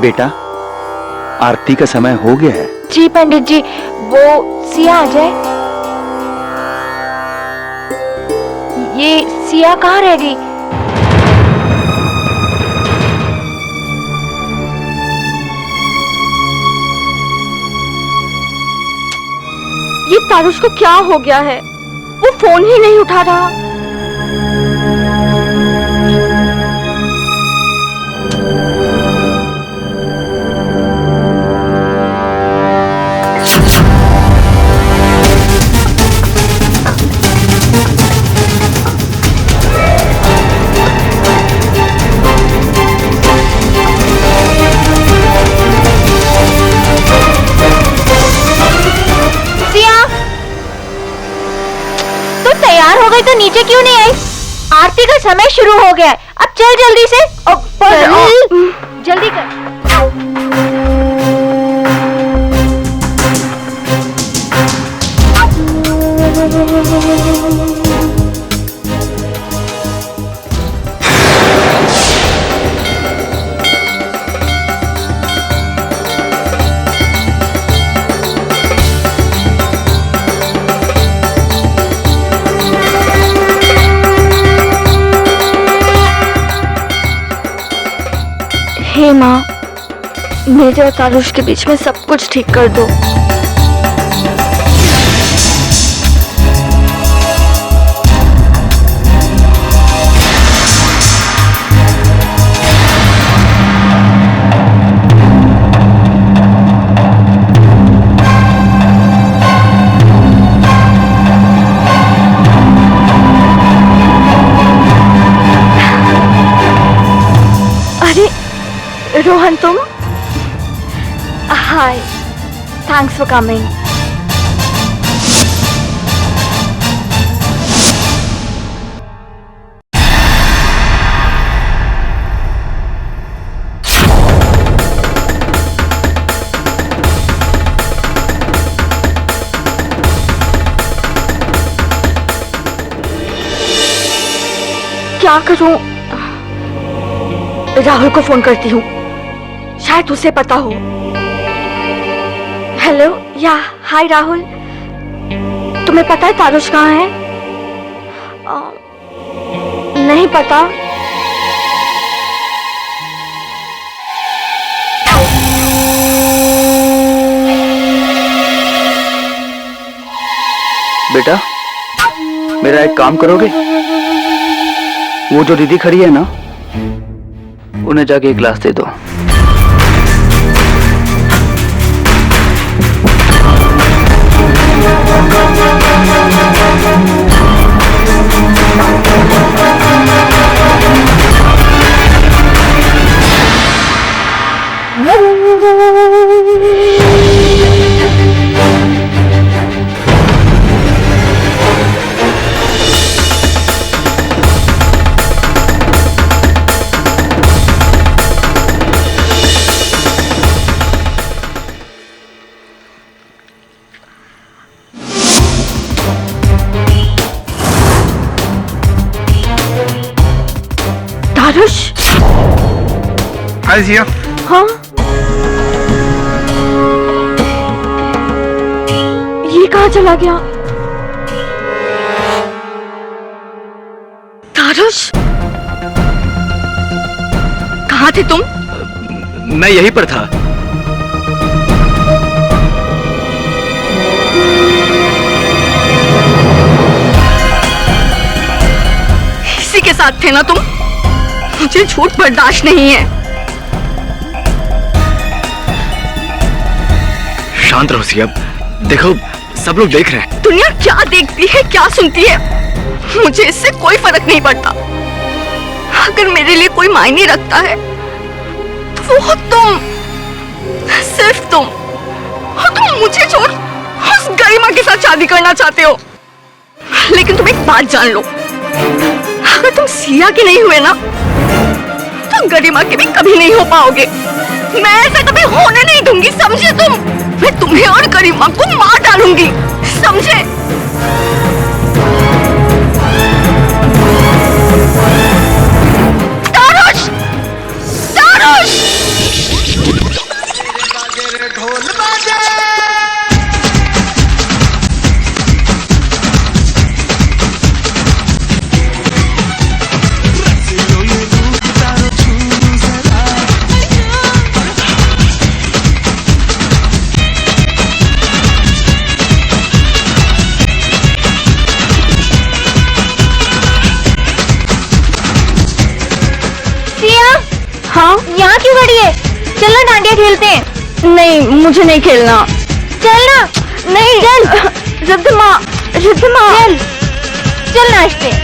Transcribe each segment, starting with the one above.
बेटा, आरती का समय हो गया है। जी पंडित जी, वो सिया आ जाए। ये सिया कहाँ रह गई? ये तारुष को क्या हो गया है? वो फोन ही नहीं उठा रहा। तो नीचे क्यों नहीं आई? आरती का समय शुरू हो गया है, अब चल जल्दी से। जल्दी कर। हे माँ, मेरे और तारुष के बीच में सब कुछ ठीक कर दो। रोहन, तुम? हाय, थैंक्स फॉर कमिंग। क्या करूं? राहुल को फोन करती हूँ, शायद उसे पता हो। हेलो, या हाय राहुल, तुम्हें पता है तारुष कहाँ है? नहीं पता। बेटा, मेरा एक काम करोगे? वो जो दीदी खड़ी है ना, उन्हें जाके एक गिलास दे दो। तारुष? हाय जिया। हाँ? ये कहाँ चला गया? तारुष, कहाँ थे तुम? मैं यहीं पर था। इसी के साथ थे ना तुम? मुझे झूठ बर्दाश्त नहीं है। शांत रहो सिया, देखो सब लोग देख रहे हैं। दुनिया क्या देखती है, क्या सुनती है, मुझे इससे कोई फर्क नहीं पड़ता। अगर मेरे लिए कोई मायने रखता है तो वो तुम, सिर्फ तुम। और तुम मुझे छोड़ उस गरिमा के साथ शादी करना चाहते हो। लेकिन तुम एक बात जान लो, अगर तुम सिया के नहीं हुए ना, तो गरिमा के भी कभी नहीं हो पाओगे। मैं ऐसा कभी होने नहीं दूंगी, समझे तुम? मैं तुम्हें और गरिमा को मार डालूंगी, समझे? तारुष! तारुष! चल ना डांडिया खेलते हैं। नहीं मुझे नहीं खेलना। चल ना। नहीं चल। रिद्धिमा रिद्धिमा चल चल नाचते।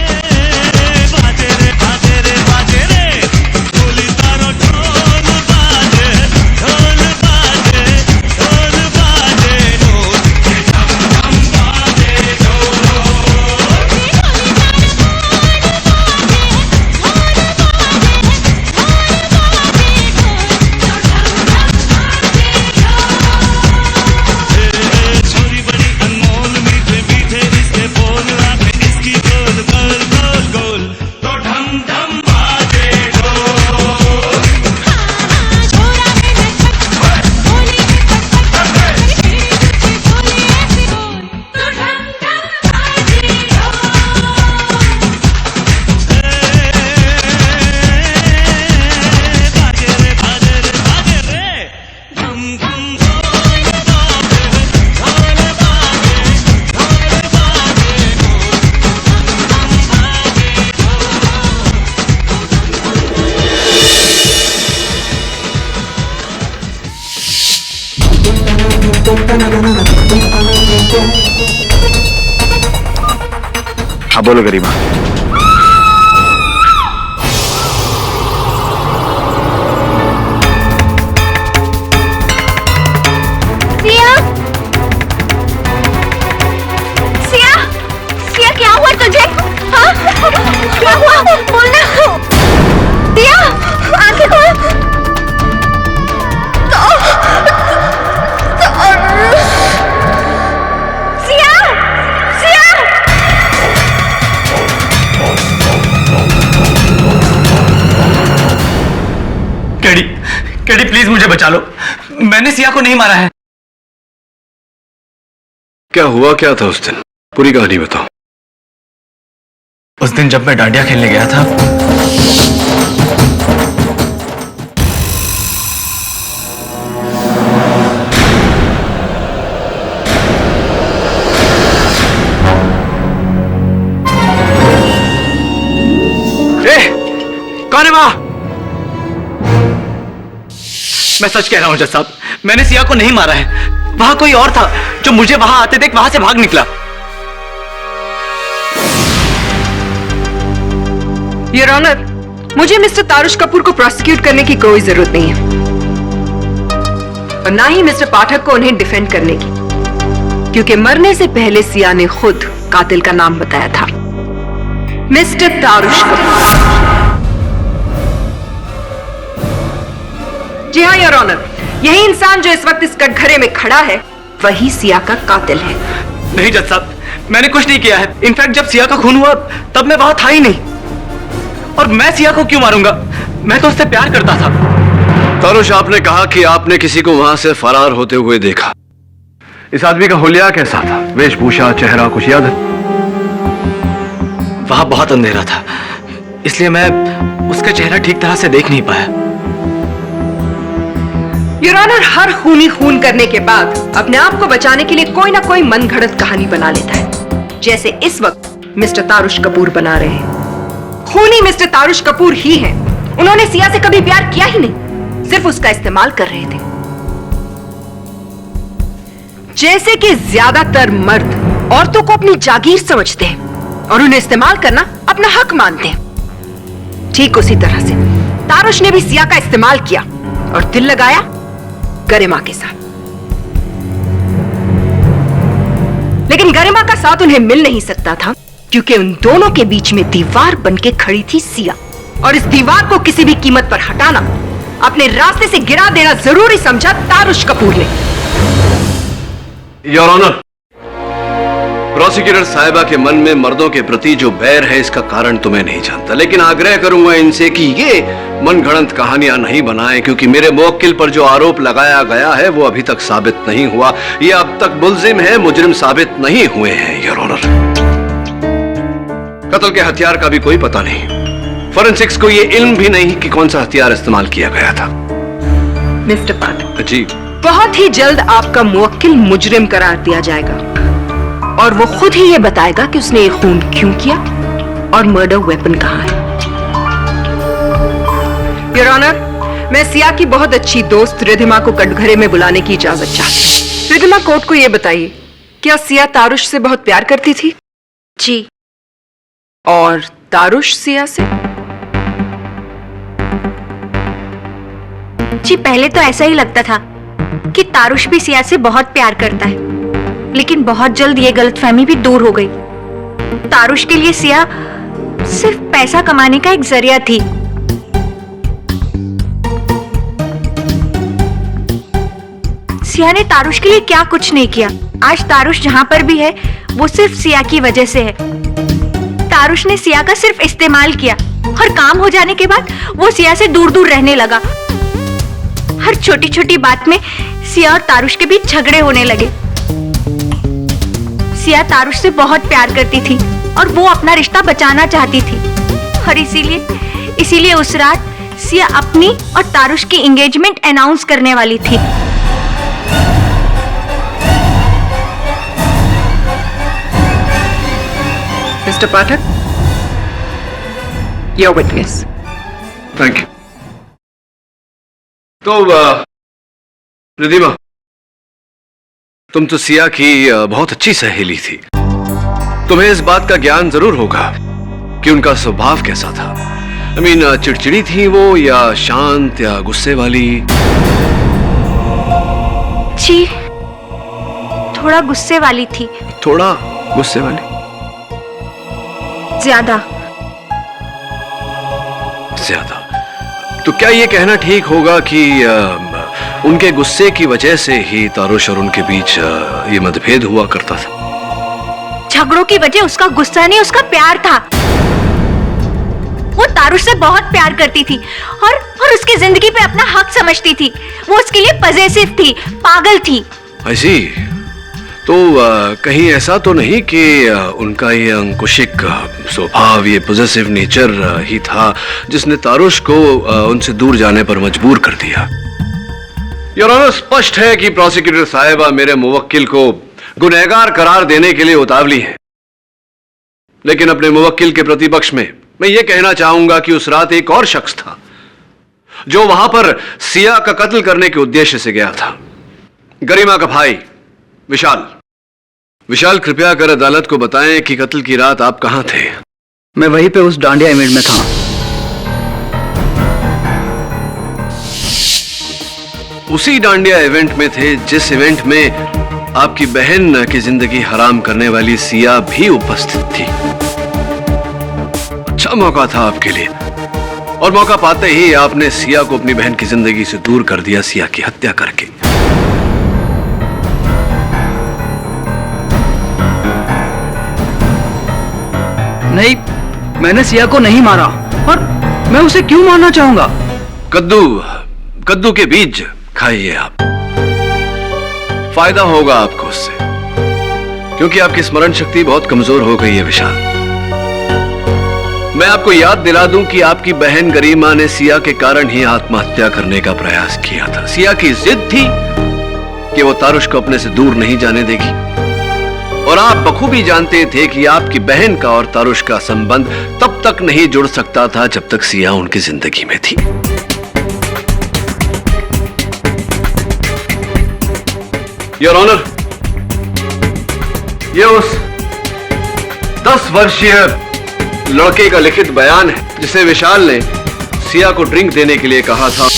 हाँ बोलो गरिमा। सिया सिया सिया क्या हुआ तुझे? हाँ क्या हुआ बोलना। सिया आंखें खोल। कैडी प्लीज मुझे बचा लो, मैंने सिया को नहीं मारा है। क्या हुआ क्या था उस दिन, पूरी कहानी बताओ। उस दिन जब मैं डांडिया खेलने गया था, कौन है वहां? मैं सच कह रहा हूं जज साहब, मैंने सिया को नहीं मारा है। वहां कोई और था जो मुझे वहां आते देख वहां से भाग निकला। योर ऑनर, मुझे मिस्टर तारुश कपूर को प्रोसिक्यूट करने की कोई जरूरत नहीं है और ना ही मिस्टर पाठक को उन्हें डिफेंड करने की, क्योंकि मरने से पहले सिया ने खुद कातिल का नाम बताया था, मिस्टर तारुश कपूर। जी हाँ योर ऑनर, यही इंसान जो इस वक्त इस कटघरे में खड़ा है वही सिया का कातिल है। नहीं जज साहब, मैंने कुछ नहीं किया है। इनफैक्ट जब सिया का खून हुआ तब मैं वहां था ही नहीं, और मैं सिया को क्यों मारूंगा? मैं तो उससे प्यार करता था। तारुश, आपने कहा कि आपने किसी को वहां से फरार होते हुए देखा। इस आदमी का हुलिया कैसा था, वेशभूषा, चेहरा कुछ याद है? वहां बहुत अंधेरा था, इसलिए मैं उसका चेहरा ठीक तरह से देख नहीं पाया। योर ऑनर, हर खूनी खून करने के बाद अपने आप को बचाने के लिए कोई ना कोई मनगढ़ंत कहानी बना लेता है, जैसे इस वक्त मिस्टर तारुश कपूर बना रहे हैं। खूनी मिस्टर तारुश कपूर ही हैं। उन्होंने सिया से कभी प्यार किया ही नहीं, सिर्फ उसका इस्तेमाल कर रहे थे। जैसे कि ज्यादातर मर्द औरतों को अपनी जागीर समझते हैं और उन्हें इस्तेमाल करना अपना हक मानते हैं, ठीक उसी तरह से तारुश ने भी सिया का इस्तेमाल किया और दिल लगाया गरिमा के साथ। लेकिन गरिमा का साथ उन्हें मिल नहीं सकता था, क्योंकि उन दोनों के बीच में दीवार बनके खड़ी थी सिया, और इस दीवार को किसी भी कीमत पर हटाना, अपने रास्ते से गिरा देना जरूरी समझा तारुश कपूर ने। योर ऑनर, प्रोसिक्यूटर साहिबा के मन में मर्दों के प्रति जो बैर है इसका कारण तो मैं नहीं जानता, लेकिन आग्रह करूंगा इनसे कि ये मनगढ़ंत कहानियां नहीं बनाएं, क्योंकि मेरे मुवक्किल पर जो आरोप लगाया गया है वो अभी तक साबित नहीं हुआ। ये अब तक मुल्जिम है, मुजरिम साबित नहीं हुए हैं। योर ऑनर, कत्ल के हथियार का भी कोई पता नहीं, फोरेंसिक्स को ये इल्म भी नहीं कि कौन सा हथियार इस्तेमाल किया गया था। मिस्टर पाठक जी, बहुत ही जल्द आपका मुवक्किल मुजरिम करार दिया जाएगा और वो खुद ही ये बताएगा कि उसने ये खून क्यों किया और मर्डर वेपन कहां है। योर ऑनर, मैं सिया की बहुत अच्छी दोस्त रिधिमा को कटघरे में बुलाने की इजाजत चाहती हूँ। रिधिमा, कोर्ट को ये बताइए, क्या सिया तारुश से बहुत प्यार करती थी? जी। और तारुश सिया से? जी, पहले तो ऐसा ही लगता था कि तारुश भी सिया से बहुत प्यार करता है, लेकिन बहुत जल्द ये गलतफहमी भी दूर हो गई। तारुश के लिए सिया सिर्फ पैसा कमाने का एक जरिया थी। सिया ने तारुश के लिए क्या कुछ नहीं किया। आज तारुश जहां पर भी है वो सिर्फ सिया की वजह से है। तारुश ने सिया का सिर्फ इस्तेमाल किया और काम हो जाने के बाद वो सिया से दूर दूर रहने लगा। हर छोटी छोटी बात में सिया और तारुश के बीच झगड़े होने लगे। सिया तारुश से बहुत प्यार करती थी और वो अपना रिश्ता बचाना चाहती थी, और इसीलिए उस रात सिया अपनी और तारुश की एंगेजमेंट अनाउंस करने वाली थी। Mister Pathak, your witness. Thank you. तो रिधिमा, तुम तो सिया की बहुत अच्छी सहेली थी। तुम्हें इस बात का ज्ञान जरूर होगा कि उनका स्वभाव कैसा था। चिड़चिड़ी थी वो, या शांत, या गुस्से वाली? जी, थोड़ा गुस्से वाली थी। थोड़ा गुस्से वाली? ज्यादा। तो क्या ये कहना ठीक होगा कि उनके गुस्से की वजह से ही तारुश और उनके बीच ये मतभेद हुआ करता था? झगड़ों की वजह उसका गुस्सा नहीं, उसका प्यार था। वो तारुश से बहुत प्यार करती थी और उसकी जिंदगी पे अपना हक समझती थी। वो उसके लिए पजेसिव थी, पागल थी। ऐसी? तो कहीं ऐसा तो नहीं कि उनका ये अंकुशिक स्वभाव, ये पॉजिटिव नेचर ही था जिसने तारुश को उनसे दूर जाने पर मजबूर कर दिया? योर ऑनर, स्पष्ट है कि प्रोसिक्यूटर साहिबा मेरे मुवक्किल को गुनहगार करार देने के लिए उतावली है, लेकिन अपने मुवक्किल के प्रतिपक्ष में मैं ये कहना चाहूंगा कि उस रात एक और शख्स था जो वहां पर सिया का कत्ल करने के उद्देश्य से गया था। गरिमा का भाई विशाल। विशाल, कृपया कर अदालत को बताएं कि कत्ल की रात आप कहां थे? मैं वहीं पे उस डांडिया इवेंट में था। उसी डांडिया इवेंट में थे जिस इवेंट में आपकी बहन की जिंदगी हराम करने वाली सिया भी उपस्थित थी। अच्छा मौका था आपके लिए, और मौका पाते ही आपने सिया को अपनी बहन की जिंदगी से दूर कर दिया, सिया की हत्या करके। नहीं, मैंने सिया को नहीं मारा, और मैं उसे क्यों मारना चाहूंगा? कद्दू के बीज खाइए आप, फायदा होगा आपको उससे, क्योंकि आपकी स्मरण शक्ति बहुत कमजोर हो गई है विशाल। मैं आपको याद दिला दूं कि आपकी बहन गरिमा ने सिया के कारण ही आत्महत्या करने का प्रयास किया था। सिया की जिद थी कि वो तारुश को अपने से दूर नहीं जाने देगी, और आप बखूबी जानते थे कि आपकी बहन का और तारुश का संबंध तब तक नहीं जुड़ सकता था जब तक सिया उनकी जिंदगी में थी। योर ऑनर, ये उस 10 वर्षीय लड़के का लिखित बयान है जिसे विशाल ने सिया को ड्रिंक देने के लिए कहा था,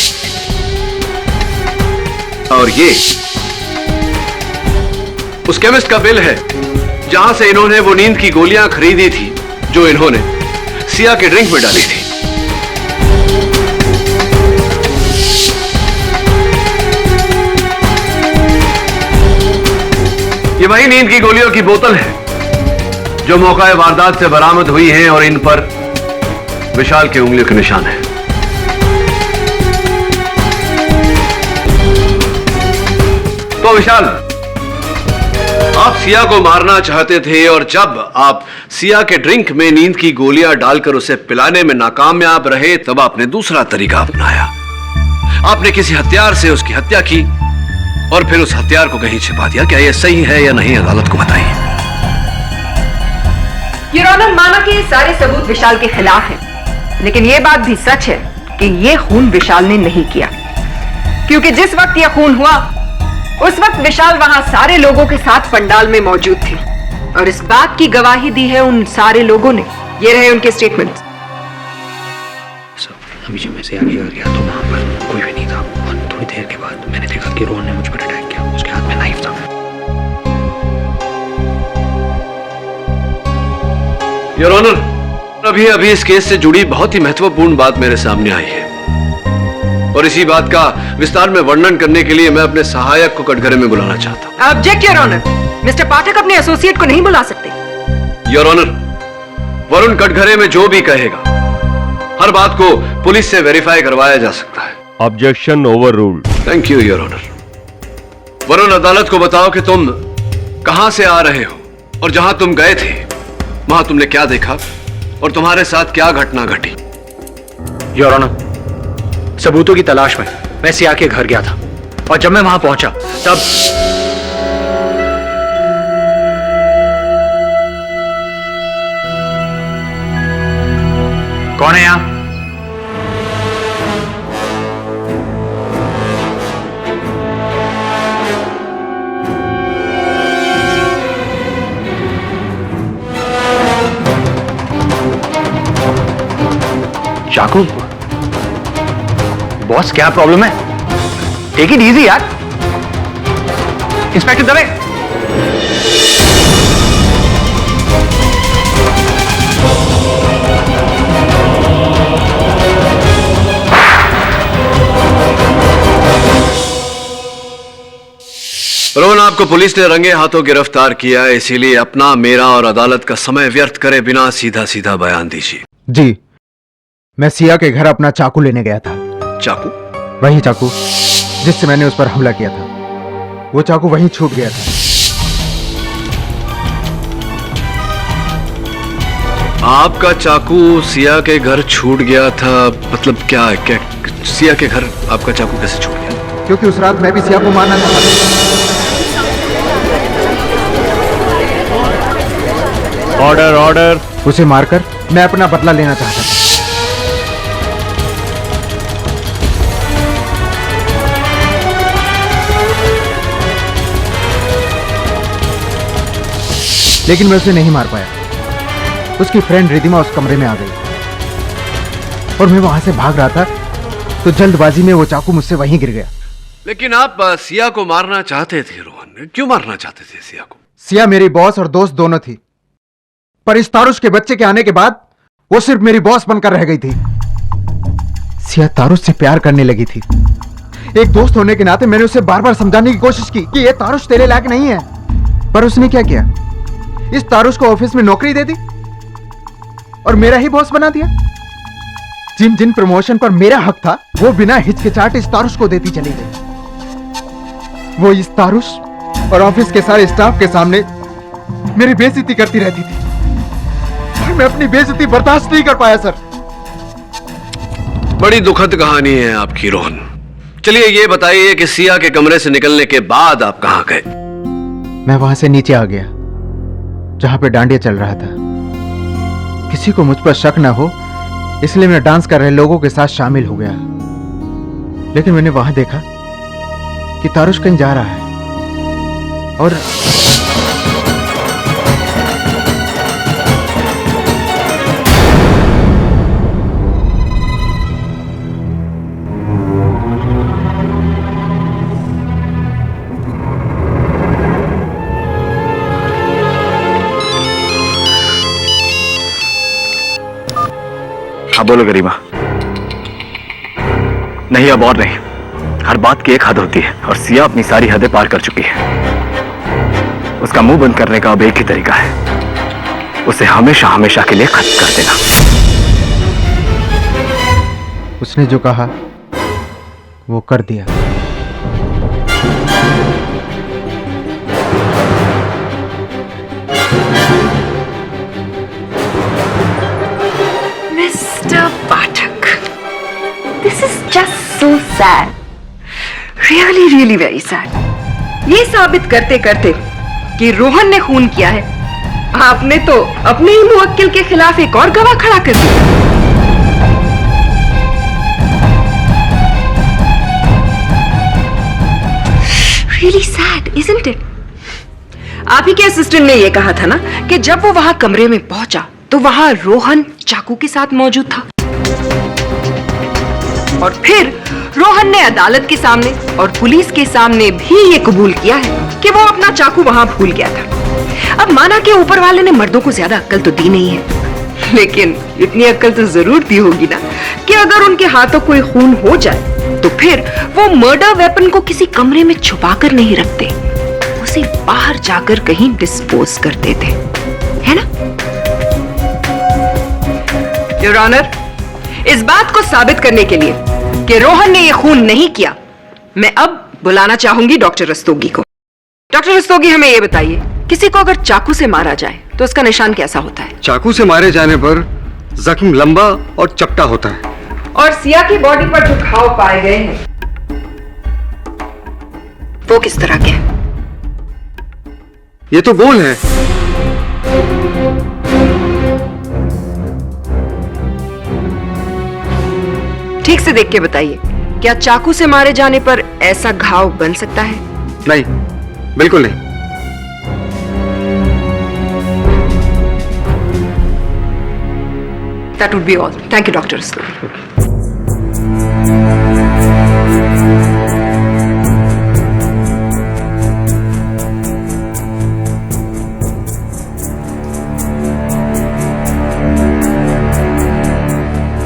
और ये उस केमिस्ट का बिल है जहां से इन्होंने वो नींद की गोलियां खरीदी थी जो इन्होंने सिया के ड्रिंक में डाली थी। ये वही नींद की गोलियों की बोतल है जो मौका वारदात से बरामद हुई हैं, और इन पर विशाल की उंगलियों के निशान हैं। तो विशाल, आप सिया को मारना चाहते थे, और जब आप सिया के ड्रिंक में नींद की गोलियां डालकर उसे पिलाने में नाकामयाब रहे, तब आपने दूसरा तरीका अपनाया। आपने किसी हथियार से उसकी हत्या की और फिर उस हथियार को कहीं छिपा दिया। क्या यह सही है या नहीं, अदालत को बताइए। योर ऑनर, माना कि ये सारे सबूत विशाल के खिलाफ हैं, लेकिन यह बात भी सच है कि ये खून विशाल ने नहीं किया, क्योंकि जिस वक्त यह खून हुआ उस वक्त विशाल वहां सारे लोगों के साथ पंडाल में मौजूद थी और इस बात की गवाही दी है उन सारे लोगों ने। ये रहे उनके स्टेटमेंट्स। अभी जब मैं से आगे गया तो वहां पर कोई भी नहीं था और थोड़ी देर के बाद मैंने देखा कि रोहन ने मुझ पर अटैक किया। उसके हाथ में नाइफ था। योर ऑनर, अभी इस केस से जुड़ी बहुत ही महत्वपूर्ण बात मेरे सामने आई है और इसी बात का विस्तार में वर्णन करने के लिए मैं अपने सहायक को कटघरे में बुलाना चाहता हूं। ऑब्जेक्ट योर ऑनर, मिस्टर पाठक अपने एसोसिएट को नहीं बुला सकते। योर ऑनर, वरुण कटघरे में जो भी कहेगा हर बात को पुलिस से वेरीफाई करवाया जा सकता है। Objection overruled. Thank you your honour. Varun, अदालत को बताओ कि तुम कहां से आ रहे हो और जहां तुम गए थे वहां तुमने क्या देखा और तुम्हारे साथ क्या घटना घटी। योर ऑनर, सबूतों की तलाश में मैं सिया के घर गया था और जब मैं वहां पहुंचा तब कौन है यहां? चाकू? बॉस, क्या प्रॉब्लम है? टेक इट इजी यार। इंस्पेक्टर दवे। रोहन, आपको पुलिस ने रंगे हाथों गिरफ्तार किया है, इसीलिए अपना, मेरा और अदालत का समय व्यर्थ करे बिना सीधा सीधा बयान दीजिए। जी, मैं सिया के घर अपना चाकू लेने गया था। चाकू? वही चाकू जिससे मैंने उस पर हमला किया था, वो चाकू वहीं छूट गया था। आपका चाकू सिया के घर छूट गया था? मतलब क्या सिया के घर आपका चाकू कैसे छूट गया? क्योंकि उस रात मैं भी सिया को मारना चाहता था। Order order. उसे मारकर मैं अपना बदला लेना चाहता था। लेकिन मैं उसे नहीं मार पाया। उसकी फ्रेंड रिधिमा उस कमरे में आ गई और मैं वहां से भाग रहा था तो जल्दबाजी में वो चाकू मुझसे वहीं गिर गया। लेकिन आप सिया को मारना चाहते थे रोहन, क्यों मारना चाहते थे सिया को? सिया मेरी बॉस और दोस्त दोनों थी, पर इस तारुश के बच्चे के आने के बाद वो सिर्फ मेरी बॉस बनकर रह गई थी। सिया तारुश से प्यार करने लगी थी। एक दोस्त होने के नाते मैंने उसे बार बार समझाने की कोशिश की कि ये तारुश तेरे लायक नहीं है, पर उसने क्या किया? इस तारुश को ऑफिस में नौकरी दे दी और मेरा ही बॉस बना दिया। जिन जिन प्रमोशन पर मेरा हक था वो बिना हिचकिचाहट इस तारुश को देती चली गई। वो इस तारुश और ऑफिस के सारे स्टाफ के सामने मेरी बेइज्जती करती रहती थी और मैं अपनी बेइज्जती बर्दाश्त नहीं कर पाया सर। बड़ी दुखद कहानी है आपकी रोहन। चलिए ये बताइए कि सिया के कमरे से निकलने के बाद आप कहां गए? मैं वहां से नीचे आ गया जहां पे डांडिया चल रहा था। किसी को मुझ पर शक ना हो इसलिए मैं डांस कर रहे लोगों के साथ शामिल हो गया। लेकिन मैंने वहां देखा कि तारुश कहीं जा रहा है और हाँ बोलो गरीबा। नहीं, अब और नहीं। हर बात की एक हद होती है और सिया अपनी सारी हदें पार कर चुकी है। उसका मुंह बंद करने का अब एक ही तरीका है, उसे हमेशा हमेशा के लिए खत्म कर देना। उसने जो कहा वो कर दिया। Mr. Pathak, this is just so sad. Really, really very sad. ये साबित करते करते कि रोहन ने खून किया है, आपने तो अपने ही मुवक्किल के खिलाफ एक और गवाह खड़ा कर दिया। really sad, isn't it? आप ही के असिस्टेंट ने यह कहा था ना कि जब वो वहां कमरे में पहुंचा तो वहां रोहन चाकू के साथ मौजूद था, और फिर रोहन ने अदालत के सामने और पुलिस के सामने भी ये कबूल किया है कि वो अपना चाकू वहां भूल गया था। अब माना कि ऊपर वाले ने मर्दों को ज्यादा अक्ल तो दी नहीं है, लेकिन इतनी अक्ल तो जरूर दी होगी ना कि अगर उनके हाथों कोई खून हो जाए तो फिर वो मर्डर वेपन को किसी कमरे में छुपा कर नहीं रखते, उसे बाहर जाकर कहीं डिस्पोज कर देते, है ना? योर ऑनर, इस बात को साबित करने के लिए कि रोहन ने यह खून नहीं किया, मैं अब बुलाना चाहूंगी डॉक्टर रस्तोगी को। डॉक्टर रस्तोगी, हमें यह बताइए, किसी को अगर चाकू से मारा जाए तो उसका निशान कैसा होता है? चाकू से मारे जाने पर जख्म लंबा और चपटा होता है। और सिया की बॉडी पर जो घाव पाए गए हैं वो किस तरह के हैं? ये तो गोल है। ठीक से देख के बताइए, क्या चाकू से मारे जाने पर ऐसा घाव बन सकता है? नहीं, बिल्कुल नहीं। That would be all. Thank you, Dr. Rustagi.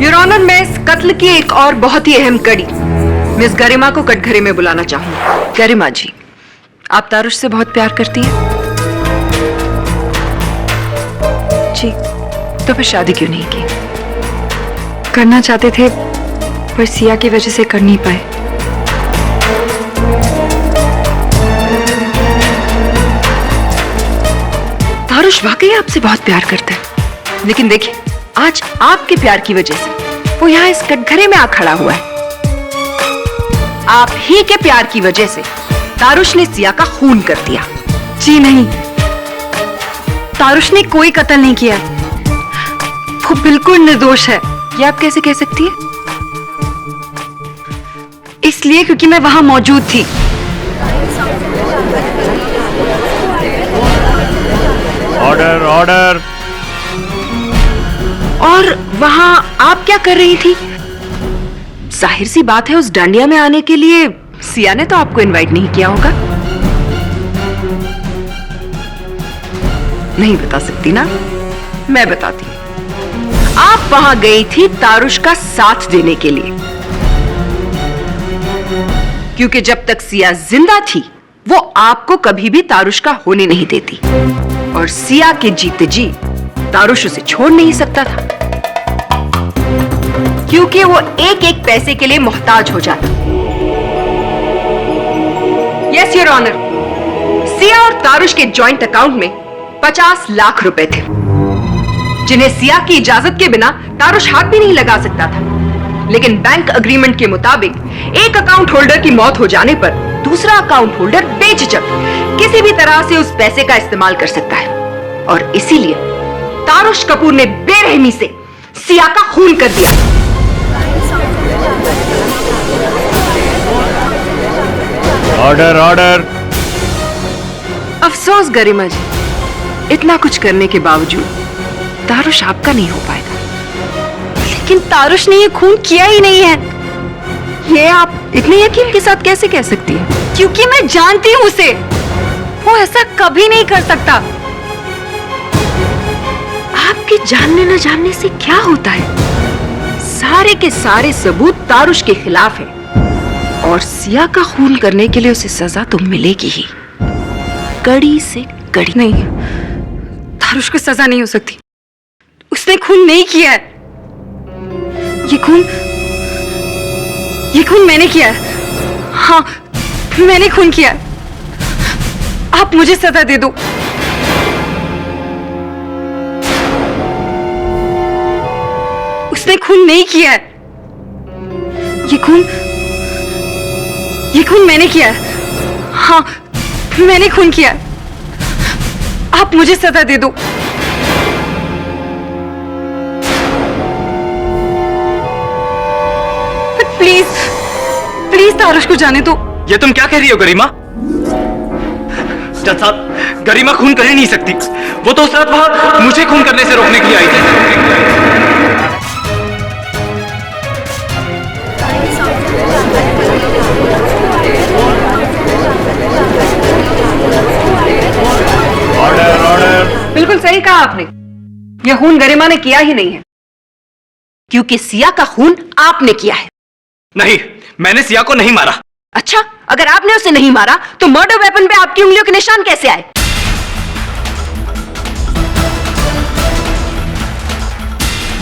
Your honour, मैं इस कत्ल की एक और बहुत ही अहम कड़ी मिस गरिमा को कटघरे में बुलाना चाहूंगी। गरिमा जी, आप तारुश से बहुत प्यार करती हैं? जी। तो फिर शादी क्यों नहीं की? करना चाहते थे पर सिया की वजह से कर नहीं पाए। तारुश वाकई आपसे बहुत प्यार करता है, लेकिन देखिए आज आपके प्यार की वजह से वो यहाँ इस कटघरे में आ खड़ा हुआ है। आप ही के प्यार की वजह से तारुश ने सिया का खून कर दिया। जी नहीं, तारुश ने कोई कत्ल नहीं किया, वो बिल्कुल निर्दोष है। ये आप कैसे कह सकती है? इसलिए क्योंकि मैं वहां मौजूद थी। Order order. और वहां आप क्या कर रही थी? जाहिर सी बात है, उस डांडिया में आने के लिए सिया ने तो आपको इनवाइट नहीं किया होगा। नहीं बता सकती ना? मैं बताती हूं। आप वहां गई थी तारुश का साथ देने के लिए, क्योंकि जब तक सिया जिंदा थी वो आपको कभी भी तारुश का होने नहीं देती, और सिया के जीते जी तारुश उसे छोड़ नहीं सकता था, क्योंकि वो एक एक पैसे के लिए मोहताज हो जाता। यस योर ऑनर, सिया और तारुश के जॉइंट अकाउंट में 50 लाख रुपए थे, जिन्हें सिया की इजाजत के बिना तारुश हाथ भी नहीं लगा सकता था। लेकिन बैंक अग्रीमेंट के मुताबिक एक अकाउंट होल्डर की मौत हो जाने पर दूसरा अकाउंट होल्डर बेझिझक किसी भी तरह से उस पैसे का इस्तेमाल कर सकता है, और इसीलिए तारुश कपूर ने बेरहमी से सिया का खून कर दिया। Order order. अफसोस गरिमा जी, इतना कुछ करने के बावजूद तारुश आपका नहीं हो पाएगा। लेकिन तारुश ने ये खून किया ही नहीं है। ये आप इतने यकीन के साथ कैसे कह सकती हैं? क्योंकि मैं जानती हूं उसे, वो ऐसा कभी नहीं कर सकता। आपके जानने न जानने से क्या होता है? सारे के सारे सबूत तारुश के खिलाफ है, और सिया का खून करने के लिए उसे सजा तो मिलेगी ही, कड़ी से कड़ी। नहीं, तारुश को सजा नहीं हो सकती। उसने खून नहीं किया है। ये खून मैंने किया है। हाँ, मैंने खून किया है। आप मुझे सजा दे दो। उसने खून नहीं किया है। ये खून मैंने किया है। हाँ, मैंने खून किया है। आप मुझे सजा दे दो। प्लीज प्लीज तारुश को जाने दो। ये तुम क्या कह रही हो गरिमा? जज साहब, गरिमा खून कर ही नहीं सकती। वो तो उस रात वहां मुझे खून करने से रोकने के लिए आई थी। Order order. बिल्कुल सही कहा आपने, यह खून गरिमा ने किया ही नहीं है, क्योंकि सिया का खून आपने किया है। नहीं, मैंने सिया को नहीं मारा। अच्छा, अगर आपने उसे नहीं मारा तो मर्डर वेपन पे आपकी उंगलियों के निशान कैसे आए?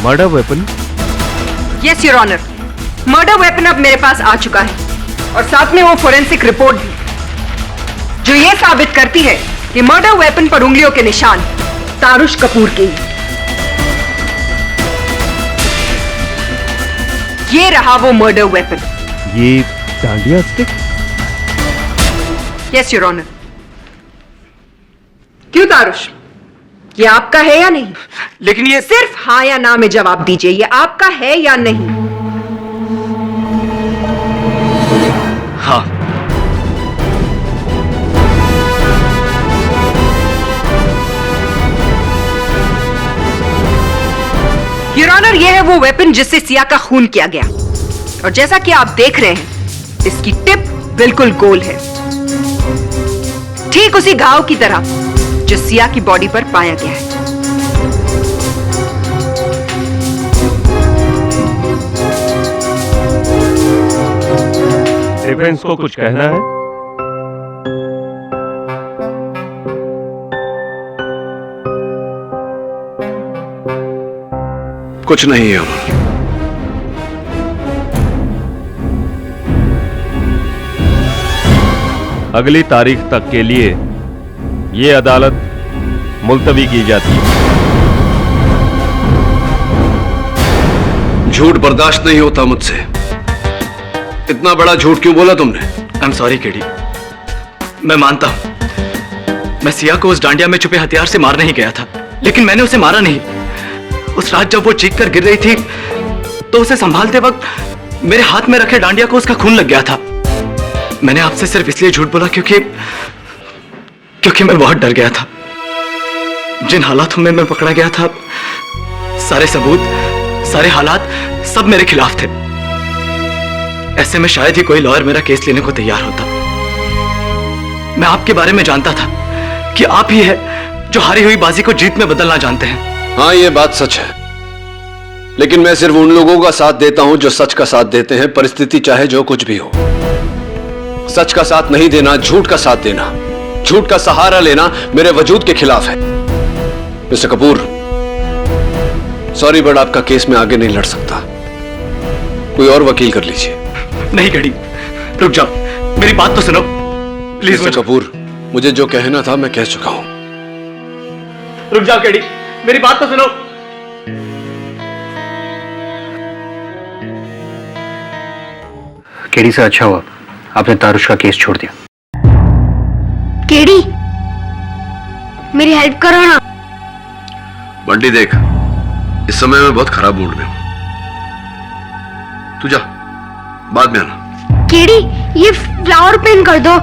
Murder weapon? Yes your honour, murder weapon अब मेरे पास आ चुका है और साथ में वो फोरेंसिक रिपोर्ट भी, जो ये साबित करती है कि मर्डर वेपन पर उंगलियों के निशान तारुश कपूर के हैं। ये रहा वो मर्डर वेपन। ये dandiya stick? Yes your honour. क्यों तारुश, ये आपका है या नहीं? लेकिन ये सिर्फ हाँ या ना में जवाब दीजिए, ये आपका है या नहीं? हाँ। योर ऑनर, ये है वो वेपन जिससे सिया का खून किया गया, और जैसा कि आप देख रहे हैं इसकी टिप बिल्कुल गोल है, ठीक उसी घाव की तरह जो सिया की बॉडी पर पाया गया है। डिफेंस को कुछ कहना है? कुछ नहीं है। अगली तारीख तक के लिए ये अदालत मुलतवी की जाती है। झूठ बर्दाश्त नहीं होता मुझसे। इतना बड़ा झूठ क्यों बोला तुमने? आई एम सॉरी केडी, मैं मानता हूं मैं सिया को उस डांडिया में छुपे हथियार से मारने ही गया था, लेकिन मैंने उसे मारा नहीं। उस रात जब वो चीख कर गिर रही थी तो उसे संभालते वक्त मेरे हाथ में रखे डांडिया को उसका खून लग गया था। मैंने आपसे सिर्फ इसलिए झूठ बोला क्योंकि मैं बहुत डर गया था। जिन हालातों में मैं पकड़ा गया था, सारे सबूत, सारे हालात सब मेरे खिलाफ थे। ऐसे में शायद ही कोई लॉयर मेरा केस लेने को तैयार होता। मैं आपके बारे में जानता था कि आप ही है जो हारी हुई बाजी को जीत में बदलना जानते हैं। हाँ, ये बात सच है, लेकिन मैं सिर्फ उन लोगों का साथ देता हूं जो सच का साथ देते हैं, परिस्थिति चाहे जो कुछ भी हो। सच का साथ नहीं देना, झूठ का साथ देना, झूठ का सहारा लेना मेरे वजूद के खिलाफ है। मिस्टर कपूर, सॉरी बट आपका केस में आगे नहीं लड़ सकता। कोई और वकील कर लीजिए। नहीं गड़ी, रुक जाओ, मेरी बात तो सुनो प्लीज। मिस्टर कपूर, मुझे जो कहना था मैं कह चुका हूं। रुक जाओ केडी, मेरी बात तो सुनो। केडी से अच्छा हुआ आपने तारुश का केस छोड़ दिया। केडी, मेरी हेल्प करो ना। बंटी देख, इस समय मैं बहुत खराब मूड में हूं। तू जा, बाद में आना। केडी, ये फ्लावर पेन कर दो,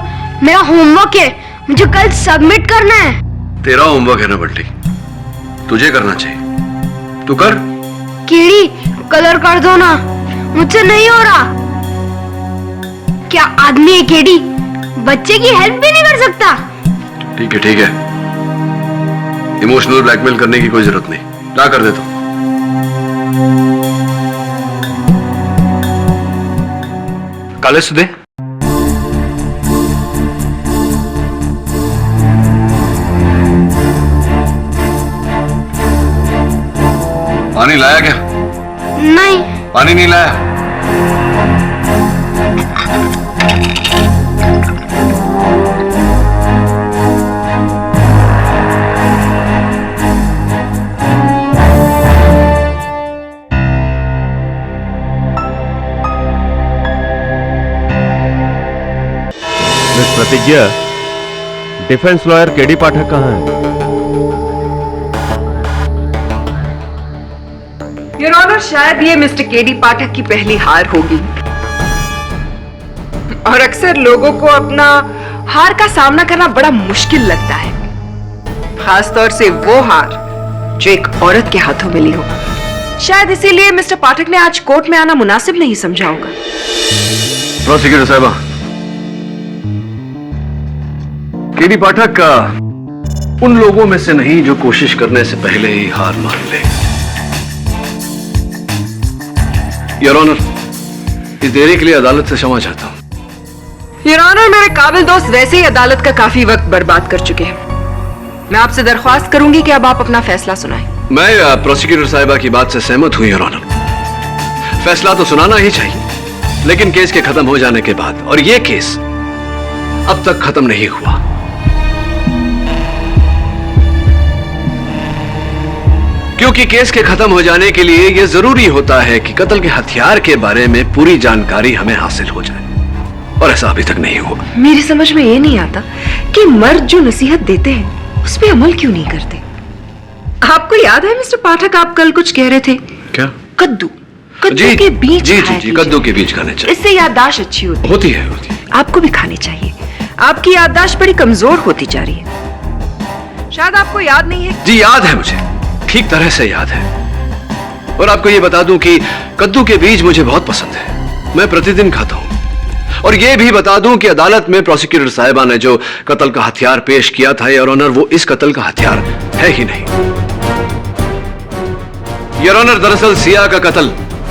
मेरा होमवर्क है, मुझे कल सबमिट करना है। तेरा होमवर्क है ना बंटी, तुझे करना चाहिए, तू कर। केडी, कलर कर दो ना, मुझसे नहीं हो रहा। क्या आदमी है केडी, बच्चे की हेल्प भी नहीं कर सकता। ठीक है ठीक है, इमोशनल ब्लैकमेल करने की कोई जरूरत नहीं। क्या कर दे तू? काले सुदे, पानी लाया क्या? नहीं। पानी नहीं लाया? मिस प्रतिज्ञा, डिफेंस लॉयर केडी पाठक कहाँ है? योर ऑनर, शायद ये मिस्टर केडी पाठक की पहली हार होगी, और अक्सर लोगों को अपना हार का सामना करना बड़ा मुश्किल लगता है, खासतौर से वो हार जो एक औरत के हाथों मिली हो। शायद इसीलिए मिस्टर पाठक ने आज कोर्ट में आना मुनासिब नहीं समझा होगा। प्रोसिक्यूटर साहबा, केडी पाठक का उन लोगों में से नहीं जो कोशिश करने से पहले ही हार मान ले। योर ऑनर, इस देरी के लिए अदालत से क्षमा चाहता हूं। योर ऑनर, मेरे काबिल दोस्त वैसे ही अदालत का काफी वक्त बर्बाद कर चुके हैं। मैं आपसे दरख्वास्त करूंगी कि अब आप अपना फैसला सुनाएं। मैं प्रोसिक्यूटर साहिबा की बात से सहमत हूं योर ऑनर। फैसला तो सुनाना ही चाहिए, लेकिन केस के खत्म हो जाने के बाद, और यह केस अब तक खत्म नहीं हुआ। क्योंकि केस के खत्म हो जाने के लिए यह जरूरी होता है कि कत्ल के हथियार के बारे में पूरी जानकारी हमें हासिल हो जाए, और ऐसा अभी तक नहीं हुआ। मेरी समझ में ये नहीं आता कि मर्द जो नसीहत देते हैं उस पे अमल क्यों नहीं करते। आपको याद है मिस्टर पाठक, आप कल कुछ कह रहे थे? क्या? कद्दू जी, के बीज जी खाया जी जी, कद्दू के बीज खाने चाहिए। इससे याददाश्त अच्छी होती होती है। आपको भी खाने चाहिए। आपकी याददाश्त बड़ी कमजोर होती जा रही है। शायद आपको याद नहीं है। जी याद है, मुझे ठीक तरह से याद है। और आपको यह बता दूं कि कद्दू के बीज मुझे बहुत पसंद है, मैं प्रतिदिन खाता हूं। और यह भी बता दूं कि अदालत में प्रोसिक्यूटर साहिबा ने जो कत्ल का हथियार पेश किया था योर ऑनर, वो इस कत्ल का हथियार है ही नहीं। योर ऑनर, दरअसल सिया का कत्ल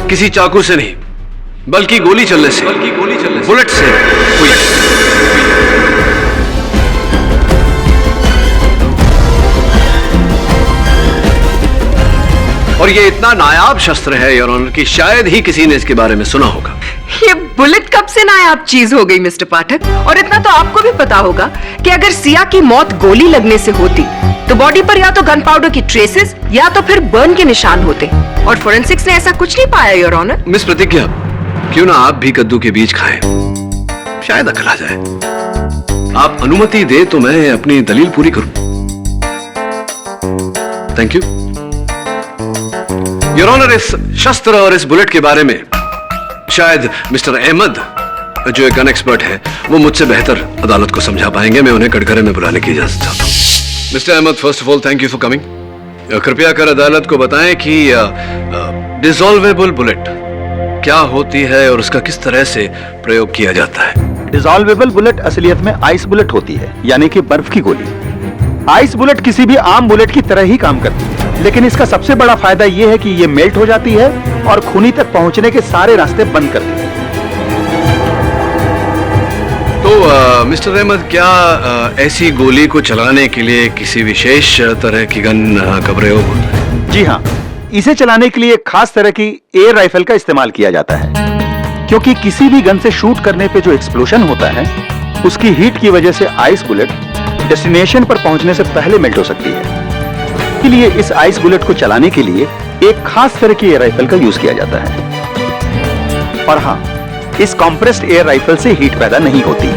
किसी चाकू से नहीं, बल्कि गोली चलने से, बुलेट से हुई। और ये इतना नायाब शस्त्र है योर ऑनर कि शायद ही किसी ने इसके बारे में सुना होगा। ये बुलेट कब से नायाब चीज हो गई मिस्टर पाठक? और इतना तो आपको भी पता होगा कि अगर सिया की मौत गोली लगने से होती तो बॉडी पर या तो गन पाउडर की ट्रेसेस या तो फिर बर्न के निशान होते, और फोरेंसिक्स ने ऐसा कुछ नहीं पाया योर ऑनर। मिस प्रतिज्ञा, क्यों ना आप भी कद्दू के बीज खाएं, शायद अकल आ जाए। आप अनुमति दे तो मैं अपनी दलील पूरी करूं। Thank you your honour. इस शस्त्र और इस बुलेट के बारे में शायद मिस्टर अहमद, जो एक गन एक्सपर्ट है, वो मुझसे बेहतर अदालत को समझा पाएंगे। मैं उन्हें कटघरे में बुलाने की इजाजत चाहता हूं। Mister Ahmed, first of all thank you for coming. कृपया कर अदालत को बताएं कि डिसॉल्वेबल बुलेट क्या होती है और उसका किस तरह से प्रयोग किया जाता है। डिसॉल्वेबल बुलेट असलियत में आइस बुलेट होती है, यानी कि बर्फ की गोली। आइस बुलेट किसी भी आम बुलेट की तरह ही काम करती है, लेकिन इसका सबसे बड़ा फायदा यह है कि यह मेल्ट हो जाती है और खूनी तक पहुंचने के सारे रास्ते बंद करती है। तो मिस्टर अहमद, क्या ऐसी गोली को चलाने के लिए किसी विशेष तरह की गन का प्रयोग होता है? जी हाँ, इसे चलाने के लिए एक खास तरह की एयर राइफल का इस्तेमाल किया जाता है, क्योंकि किसी भी गन से शूट करने पे जो एक्सप्लोजन होता है उसकी हीट की वजह से आइस बुलेट डेस्टिनेशन पर पहुंचने से पहले मेल्ट हो सकती है। इसलिए इस आइस बुलेट को चलाने के लिए एक खास तरह की एयर राइफल का यूज किया जाता है। और हाँ, इस कॉम्प्रेस्ड एयर राइफल से हीट पैदा नहीं होती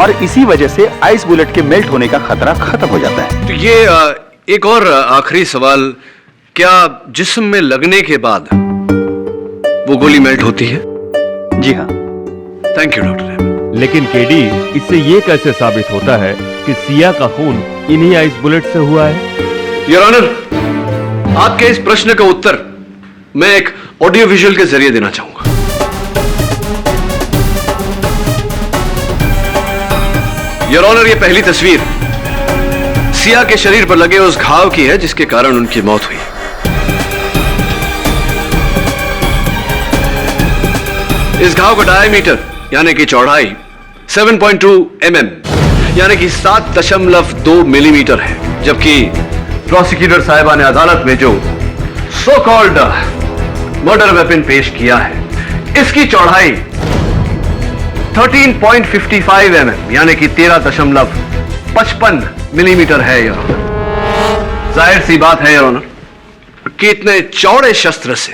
और इसी वजह से आइस बुलेट के मेल्ट होने का खतरा खत्म हो जाता है। तो ये एक और आखिरी सवाल, क्या जिस्म में लगने के बाद वो गोली मेल्ट होती है? जी हाँ। Thank you doctor. लेकिन केडी, इससे ये कैसे साबित होता है कि सिया का खून इन्हीं आइस बुलेट से हुआ है? योर ऑनर, आपके इस प्रश्न का उत्तर मैं एक ऑडियो विजुअल के जरिए देना चाहूंगा। योर ऑनर, ये पहली तस्वीर सिया के शरीर पर लगे उस घाव की है जिसके कारण उनकी मौत हुई। इस घाव का डायमीटर यानी कि चौड़ाई 7.2 mm यानी कि 7.2 मिलीमीटर है, जबकि प्रोसिक्यूटर साहिबा ने अदालत में जो सो कॉल्ड मर्डर वेपन पेश किया है, इसकी चौड़ाई 13.55 mm यानी कि 13.55 मिलीमीटर है। योर ऑनर, जाहिर सी बात है योर ऑनर कि इतने चौड़े शस्त्र से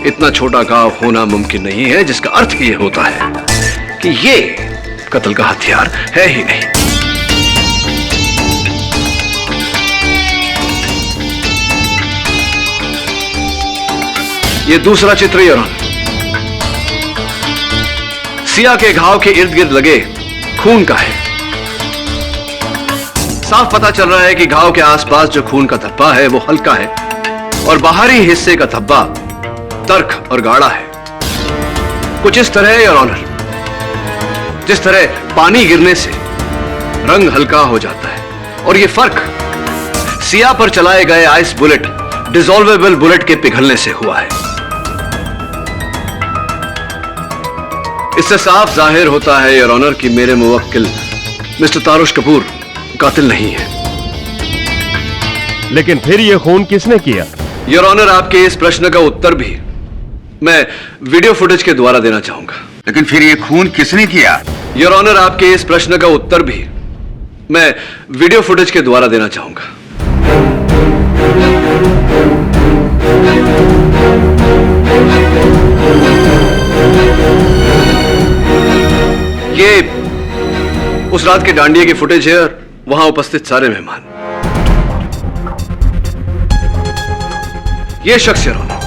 इतना छोटा घाव होना मुमकिन नहीं है, जिसका अर्थ यह होता है कि यह कत्ल का हथियार है ही नहीं। यह दूसरा चित्र योर ऑनर सिया के घाव के इर्द गिर्द लगे खून का है, साफ पता चल रहा है कि घाव के आसपास जो खून का धब्बा है वो हल्का है और बाहरी हिस्से का धब्बा तर्क और गाढ़ा है। कुछ इस तरह है योर ऑनर, जिस तरह पानी गिरने से रंग हल्का हो जाता है और ये फर्क सिया पर चलाए गए आइस बुलेट, डिसॉल्वेबल बुलेट के पिघलने से हुआ है। इससे साफ जाहिर होता है योर ऑनर कि मेरे मुवक्किल मिस्टर तारुश कपूर कातिल नहीं है। लेकिन फिर ये खून किसने किया? योर ऑनर, आपके इस प्रश्न का उत्तर भी मैं वीडियो फुटेज के द्वारा देना चाहूंगा। लेकिन फिर ये खून किसने किया? योर ऑनर, आपके इस प्रश्न का उत्तर भी मैं वीडियो फुटेज के द्वारा देना चाहूंगा। ये उस रात के डांडिया की फुटेज है और वहां उपस्थित सारे मेहमान। ये शख्स योर ऑनर,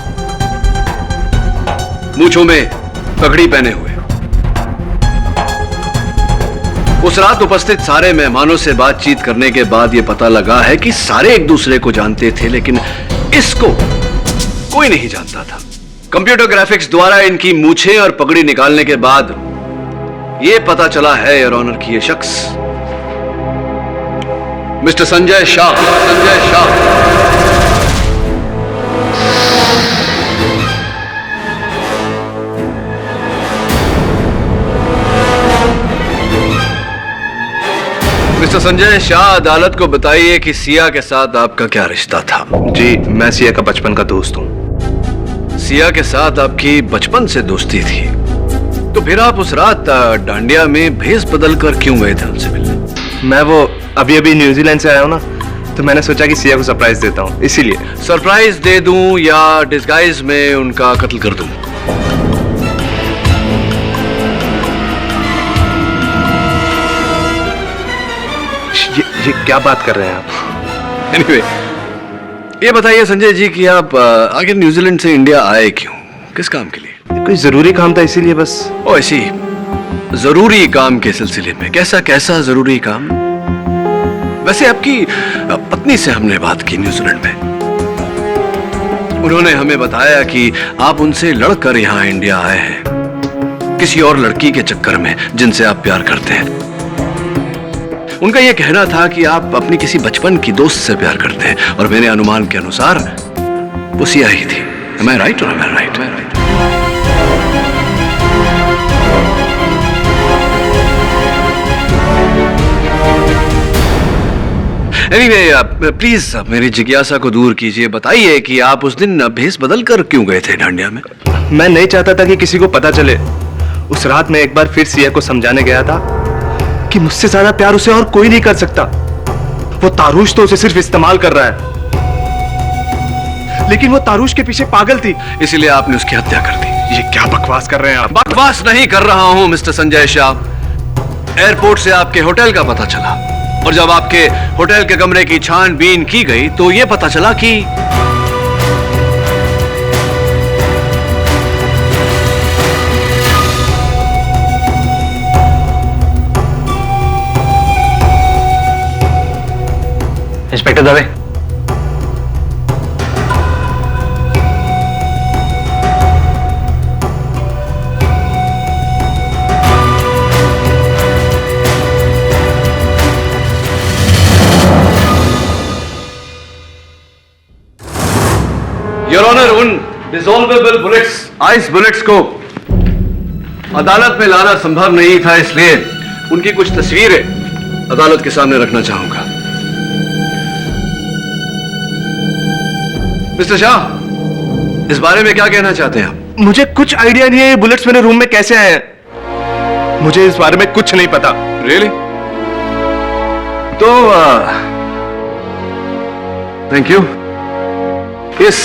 मूंछों में पगड़ी पहने हुए, उस रात उपस्थित सारे मेहमानों से बातचीत करने के बाद यह पता लगा है कि सारे एक दूसरे को जानते थे, लेकिन इसको कोई नहीं जानता था। कंप्यूटर ग्राफिक्स द्वारा इनकी मूछें और पगड़ी निकालने के बाद यह पता चला है योर ऑनर कि यह शख्स मिस्टर संजय शाह। संजय शाह मिस्टर संजय शाह, अदालत को बताइए कि सिया के साथ आपका क्या रिश्ता था? जी, मैं सिया का बचपन का दोस्त हूँ। सिया के साथ आपकी बचपन से दोस्ती थी, तो फिर आप उस रात डांडिया में भेष बदल कर क्यों गए थे उनसे मिलने? मैं वो अभी न्यूजीलैंड से आया हूँ ना, तो मैंने सोचा कि सिया को सरप्राइज देता हूँ, इसीलिए। सरप्राइज दे दूं या डिस्गाइज में उनका कत्ल कर दूं? ये क्या बात कर रहे हैं आप? Anyway, ये बताइए संजय जी कि आप आखिर न्यूजीलैंड से इंडिया आए क्यों? किस काम के लिए? कोई जरूरी काम था, इसीलिए बस। ओ ऐसी जरूरी काम के सिलसिले में? कैसा जरूरी काम? वैसे आपकी पत्नी से हमने बात की न्यूजीलैंड में, उन्होंने हमें बताया कि आप उनसे लड़कर यहाँ इंडिया आए हैं किसी और लड़की के चक्कर में जिनसे आप प्यार करते हैं। उनका यह कहना था कि आप अपनी किसी बचपन की दोस्त से प्यार करते हैं और मेरे अनुमान के अनुसार वो सिया ही थी। Am I right or am I right? Anyway, please मेरी जिज्ञासा को दूर कीजिए। बताइए कि आप उस दिन भेष बदल कर क्यों गए थे डांडिया में? मैं नहीं चाहता था कि किसी को पता चले। उस रात मैं एक बार फिर सिया को समझाने गया था कि मुझसे ज्यादा प्यार उसे और कोई नहीं कर सकता। वो तारुश तो उसे सिर्फ इस्तेमाल कर रहा है, लेकिन वो तारुश के पीछे पागल थी, इसीलिए आपने उसकी हत्या कर दी। ये क्या बकवास कर रहे हैं आप? बकवास नहीं कर रहा हूं मिस्टर संजय शाह। एयरपोर्ट से आपके होटल का पता चला और जब आपके होटल के कमरे की छानबीन की गई तो यह पता चला कि इंस्पेक्टर दवे, योर ऑनर, उन डिसॉल्वेबल बुलेट्स, आइस बुलेट्स को अदालत में लाना संभव नहीं था, इसलिए उनकी कुछ तस्वीरें अदालत के सामने रखना चाहूंगा। मिस्टर शाह, इस बारे में क्या कहना चाहते हैं आप? मुझे कुछ आइडिया नहीं है ये बुलेट्स मेरे रूम में कैसे आए हैं। मुझे इस बारे में कुछ नहीं पता। रियली? तो थैंक यू। इस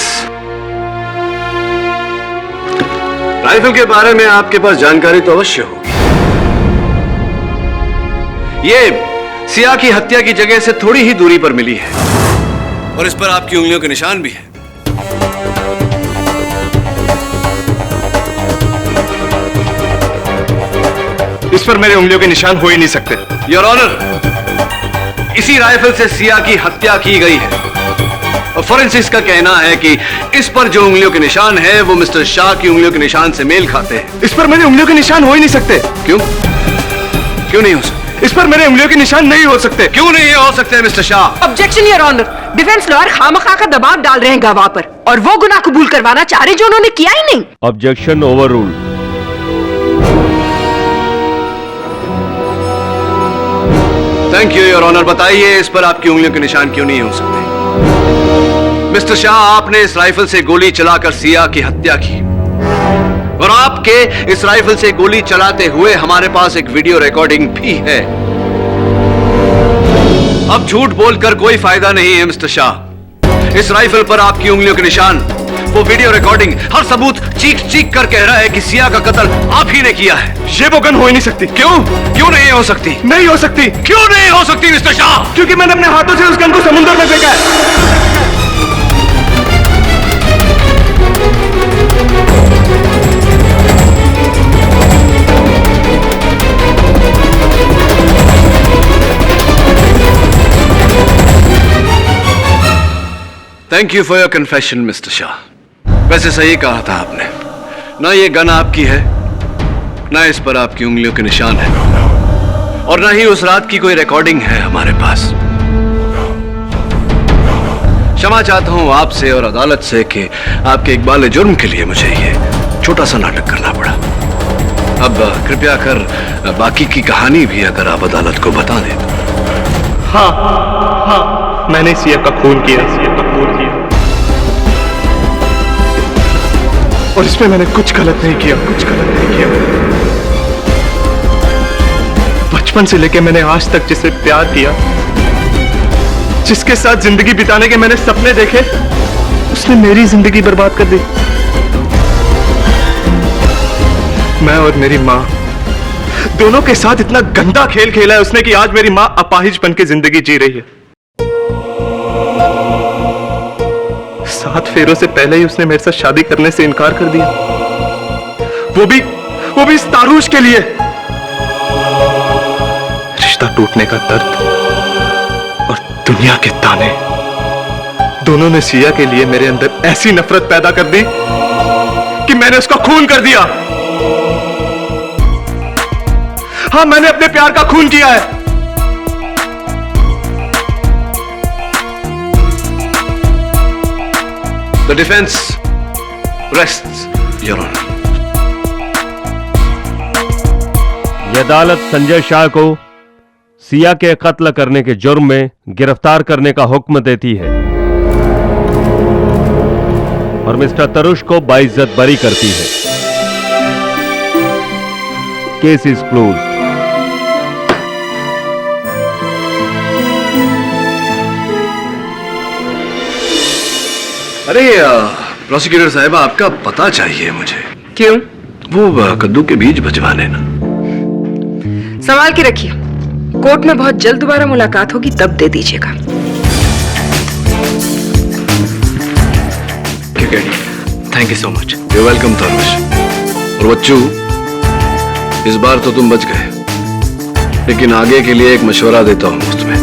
राइफल के बारे में आपके पास जानकारी तो अवश्य होगी। ये सिया की हत्या की जगह से थोड़ी ही दूरी पर मिली है और इस पर आपकी उंगलियों के निशान भी हैं। इस पर मेरे उंगलियों के निशान हो ही नहीं सकते। योर ऑनर, इसी राइफल से सिया की हत्या की गई है और फोरेंसिक्स का कहना है कि इस पर जो उंगलियों के निशान है वो मिस्टर शाह की उंगलियों के निशान से मेल खाते हैं। इस पर मेरी उंगलियों के निशान हो ही नहीं सकते। क्यों क्यों नहीं हो सकते? इस पर मेरे उंगलियों के निशान नहीं हो सकते। क्यों नहीं हो सकते mister Shah? Objection your honour. Defence lawyer खामखा का दबाव डाल रहे हैं गवाह पर और वो गुनाह कबूल करवाना चाह रहे जो उन्होंने किया ही नहीं। Objection overruled. Thank you your honour. बताइए इस पर आपकी उंगलियों के निशान क्यों नहीं हो सकते? मिस्टर शाह, आपने इस राइफल से गोली चलाकर सिया की हत्या की और आपके इस राइफल से गोली चलाते हुए हमारे पास एक वीडियो रिकॉर्डिंग भी है। अब झूठ बोलकर कोई फायदा नहीं है मिस्टर शाह। इस राइफल पर आपकी उंगलियों के निशान, वो वीडियो रिकॉर्डिंग, हर सबूत चीख चीख कर कह रहा है कि सिया का कत्ल आप ही ने किया है। ये वो गन हो ही नहीं सकती। क्यों क्यों नहीं हो सकती? नहीं हो सकती। क्यों नहीं हो सकती मिस्टर शाह? क्योंकि मैंने अपने हाथों से उस गन को समुद्र में फेंका है। Thank you for your confession mister Shah. वैसे सही कहा था आपने, ना ये गन आपकी है, ना इस पर आपकी उंगलियों के निशान है, और ना ही उस रात की कोई रिकॉर्डिंग है हमारे पास। क्षमा चाहता हूं आपसे और अदालत से कि आपके इकबाल जुर्म के लिए मुझे ये छोटा सा नाटक करना पड़ा। अब कृपया कर बाकी की कहानी भी अगर आप अदालत को बता दें तो। हाँ, मैंने सिया का खून किया, और इसमें मैंने कुछ गलत नहीं किया। बचपन से लेकर मैंने आज तक जिसे प्यार किया, जिसके साथ जिंदगी बिताने के मैंने सपने देखे, उसने मेरी जिंदगी बर्बाद कर दी। मैं और मेरी माँ दोनों के साथ इतना गंदा खेल खेला है उसने कि आज मेरी माँ अपाहिज बन के जिंदगी जी रही है। 7 फेरों से पहले ही उसने मेरे साथ शादी करने से इनकार कर दिया, वो भी इस तारूश के लिए। रिश्ता टूटने का दर्द और दुनिया के ताने, दोनों ने सिया के लिए मेरे अंदर ऐसी नफरत पैदा कर दी कि मैंने उसका खून कर दिया। हाँ, मैंने अपने प्यार का खून किया है। The defense rests, Your Honor. ये अदालत संजय शाह को सिया के कत्ल करने के जुर्म में गिरफ्तार करने का हुक्म देती है और मिस्टर तरुष को बाइज्जत बरी करती है। Case is closed. अरे प्रोसिक्यूटर साहब, आपका पता चाहिए मुझे। क्यों? वो कद्दू के बीज बचवाने ना। संभाल के रखिए, कोर्ट में बहुत जल्द दोबारा मुलाकात होगी, तब दे दीजिएगा। Thank you so much. You welcome Tarush. और बच्चू, इस बार तो तुम बच गए, लेकिन आगे के लिए एक मशवरा देता हूं मुफ्त में।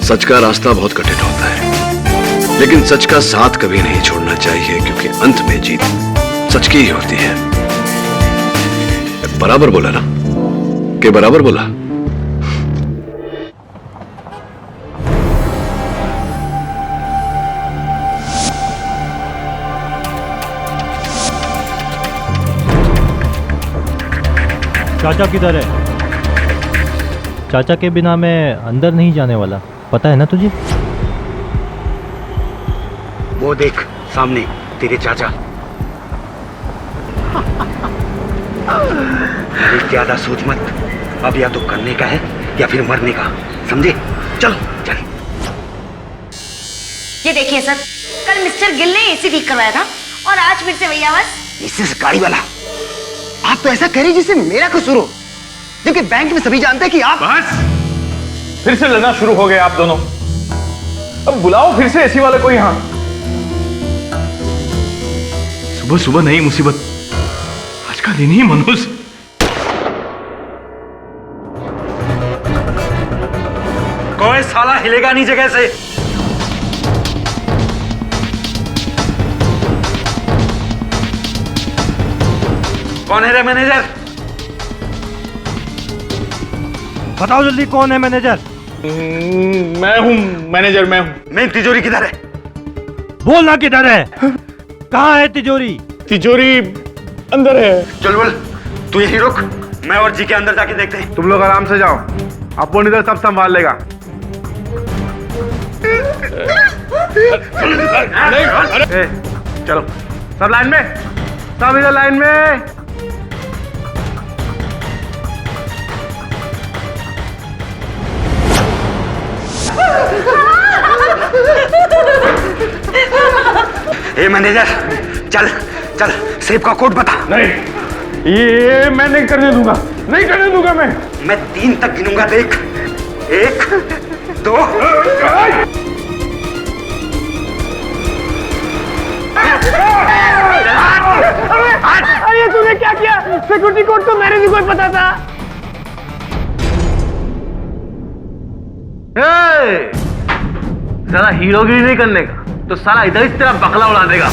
सच का रास्ता बहुत कठिन होता है, लेकिन सच का साथ कभी नहीं छोड़ना चाहिए, क्योंकि अंत में जीत सच की ही होती है। बराबर बोला ना? के बराबर बोला? चाचा किधर है? चाचा के बिना मैं अंदर नहीं जाने वाला, पता है ना तुझे? वो देख सामने तेरे चाचा। अरे ज्यादा सोच मत, अब या तो करने का है या फिर मरने का, समझे? चल चल। ये देखिए सर, कल मिस्टर गिल ने एसी ठीक करवाया था और आज फिर से वही आवाज। इससे गाड़ी वाला, आप तो ऐसा कह रही जिससे मेरा कसूर हो, जबकि बैंक में सभी जानते हैं कि आप। बस फिर से लड़ना शुरू हो गए आप दोनों। अब बुलाओ फिर से एसी वाले को यहां। सुबह सुबह नई मुसीबत, आज का दिन ही मनुष्य। कोई साला हिलेगा नहीं जगह से। कौन है रे मैनेजर? बताओ जल्दी कौन है मैनेजर? मैं हूँ मैनेजर, मैं हूँ। मेन तिजोरी किधर है? बोलना किधर है? कहाँ है तिजोरी? तिजोरी अंदर है। चल बोल, तू यही रुक, मैं और जी के अंदर जाके देखते हैं। तुम लोग आराम से जाओ, अपन इधर सब संभाल लेगा। ए, चलो सब लाइन में, सब इधर लाइन में। ए मैनेजर, चल चल, सेब का कोड बता। नहीं, ये मैं नहीं करने दूंगा, नहीं करने दूंगा मैं। मैं 3 तक गिनूंगा, देख। 1 2 अरे तूने क्या किया? सिक्योरिटी कोड तो मेरे भी कोई पता था। साला हीरोगिरी नहीं करने का तो साला इधर ही तेरा बकला उड़ा देगा।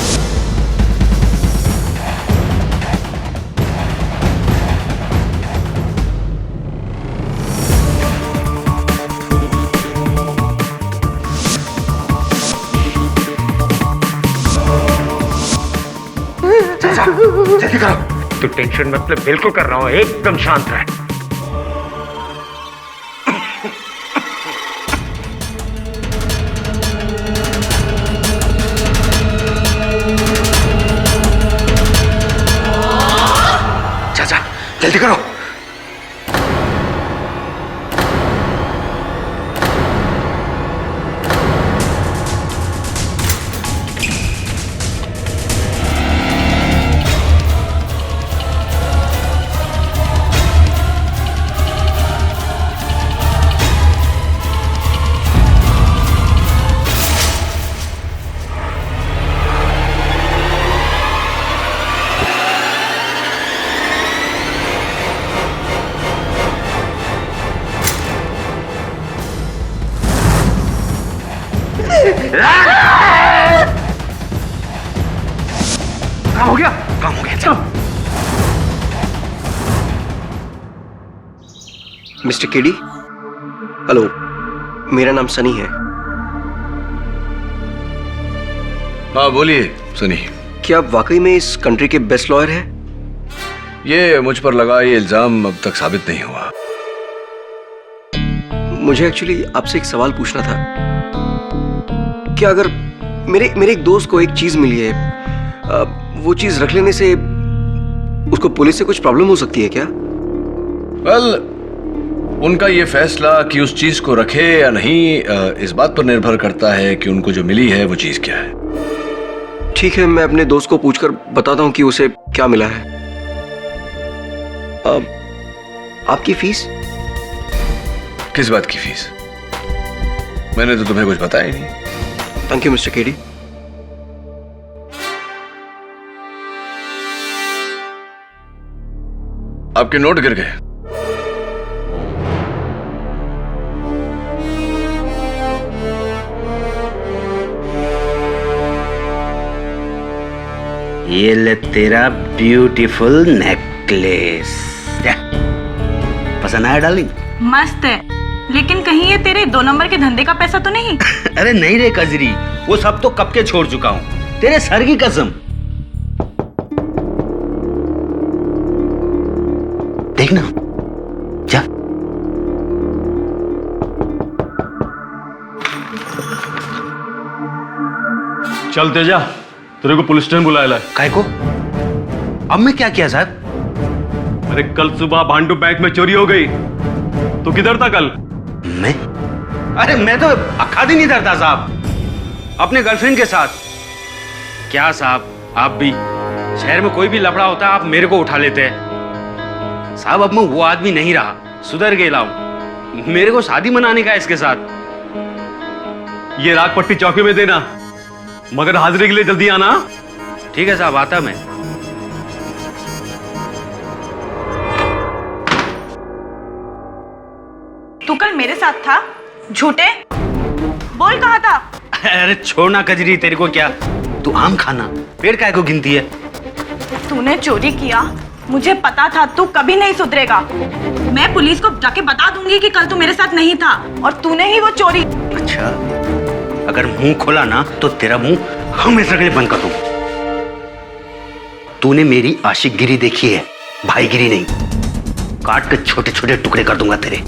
जल्दी करो। तू टेंशन मत ले, बिल्कुल कर रहा हूँ, एकदम शांत रह। चाचा जल्दी करो। काम हो गया, काम हो गया। चलो मिस्टर केडी, हेलो, मेरा नाम सनी है। हाँ बोलिए सनी। क्या आप वाकई में इस कंट्री के बेस्ट लॉयर हैं? ये मुझ पर लगा ये इल्जाम अब तक साबित नहीं हुआ। मुझे एक्चुअली आपसे एक सवाल पूछना था। क्या अगर मेरे एक दोस्त को एक चीज मिली है, वो चीज रख लेने से उसको पुलिस से कुछ प्रॉब्लम हो सकती है क्या? वेल, उनका ये फैसला कि उस चीज को रखे या नहीं इस बात पर निर्भर करता है कि उनको जो मिली है वो चीज क्या है। ठीक है, मैं अपने दोस्त को पूछकर बताता हूँ कि उसे क्या मिला है। आपकी फीस? किस बात की फीस? मैंने तो तुम्हें कुछ बताया ही नहीं। Thank you mister KD. आपके नोट गिर गए। ये ले तेरा ब्यूटीफुल नेकलेस। पसंद आया डार्लिंग? मस्त है, लेकिन कहीं ये तेरे 2 नंबर के धंधे का पैसा तो नहीं? अरे नहीं रे कजरी, वो सब तो कब के छोड़ चुका हूं, तेरे सर की कसम। देखना, जा। चल तेजा, तेरे को पुलिस स्टेशन बुलाया है। काय को? अब मैं क्या किया साहब? अरे कल सुबह भांडू बैंक में चोरी हो गई, तो किधर था कल? मैं? अरे मैं तो अक्खा दिन इधर था साहब, अपने गर्लफ्रेंड के साथ। क्या साहब, आप भी शहर में कोई भी लफड़ा होता है आप मेरे को उठा लेते हैं। साहब अब मैं वो आदमी नहीं रहा, सुधर गया हूं। मेरे को शादी मनाने का इसके साथ। ये रागपट्टी चौकी में देना, मगर हाजिरी के लिए जल्दी आना। ठीक है साहब, आता मैं। तू कल मेरे साथ था? झूठे बोल कहा था। अरे छोड़ ना कजरी, तेरे को क्या, तू आम खाना, पेड़ काय को गिनती है। तूने चोरी किया, मुझे पता था तू कभी नहीं सुधरेगा। मैं पुलिस को जाके बता दूंगी कि कल तू मेरे साथ नहीं था और तूने ही वो चोरी। अच्छा, अगर मुंह खोला ना तो तेरा मुंह हमेशा के लिए बंद कर दूं। तूने मेरी आशिकगिरी देखी है, भाईगिरी नहीं। काट के छोटे छोटे टुकड़े कर दूंगा तेरे।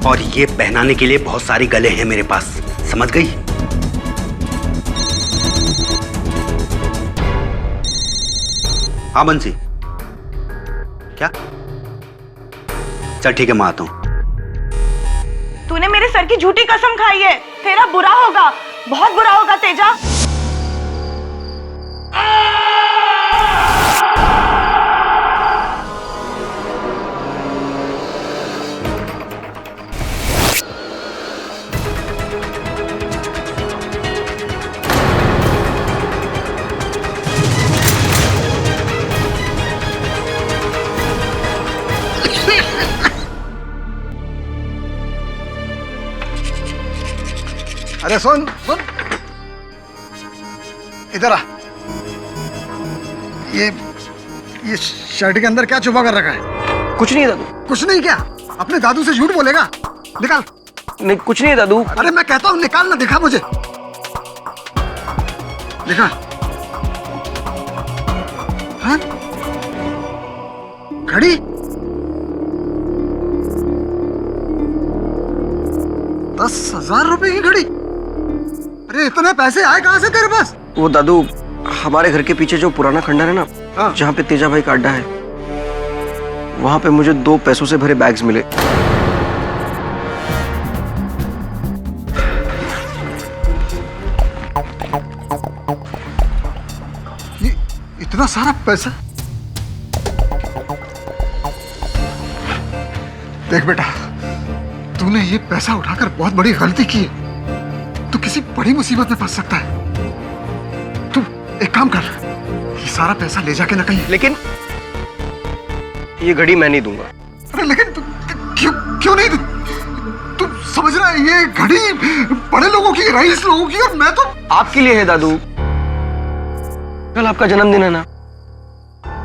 और ये पहनाने के लिए बहुत सारी गले हैं मेरे पास, समझ गई? हाँ बंसी, क्या? चल ठीक है, मैं आता हूं। तूने मेरे सर की झूठी कसम खाई है, तेरा बुरा होगा, बहुत बुरा होगा तेजा। अरे सुन सुन, इधर आ। ये शर्ट के अंदर क्या छुपा कर रखा है? कुछ नहीं दादू। कुछ नहीं क्या? अपने दादू से झूठ बोलेगा? निकाल। नहीं कुछ नहीं दादू। अरे मैं कहता हूँ निकाल ना, दिखा मुझे, दिखा। हाँ? घड़ी? 10,000 रुपए की घड़ी? अरे इतने पैसे आए कहाँ से तेरे पास? वो दादू, हमारे घर के पीछे जो पुराना खंडर है ना, जहाँ पे तेजा भाई का अड्डा है, वहां पे मुझे 2 पैसों से भरे बैग्स मिले। ये इतना सारा पैसा? देख बेटा, तूने ये पैसा उठाकर बहुत बड़ी गलती की है। तू किसी बड़ी मुसीबत में फंस सकता है। तू एक काम कर, ये सारा पैसा ले जाके ना कहीं। लेकिन ये घड़ी मैं नहीं दूंगा। अरे लेकिन क्यों नहीं? तू समझ रहा है, ये घड़ी बड़े लोगों की, रईस लोगों की, और मैं तो आपके लिए है दादू। कल आपका जन्मदिन है ना।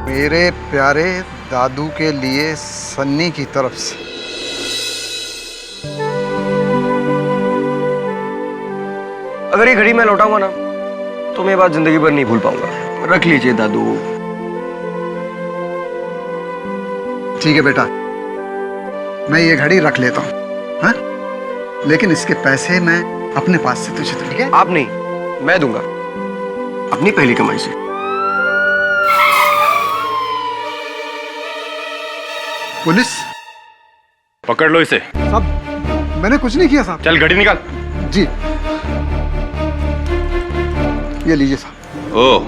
मेरे प्यारे दादू के लिए सन्नी की तरफ से। अगर ये घड़ी मैं लौटाऊंगा ना तो मैं ये बात जिंदगी भर नहीं भूल पाऊंगा। रख लीजिए दादू। ठीक है बेटा, मैं ये घड़ी रख लेता हूँ, हाँ? लेकिन इसके पैसे मैं अपने पास से तुझे दूंगा। ठीक है? आप नहीं, मैं दूंगा, अपनी पहली कमाई से। पुलिस पकड़ लो इसे। साहब, मैंने कुछ नहीं किया साहब। चल घड़ी निकाल। जी, ये लीजिए साहब। ओह,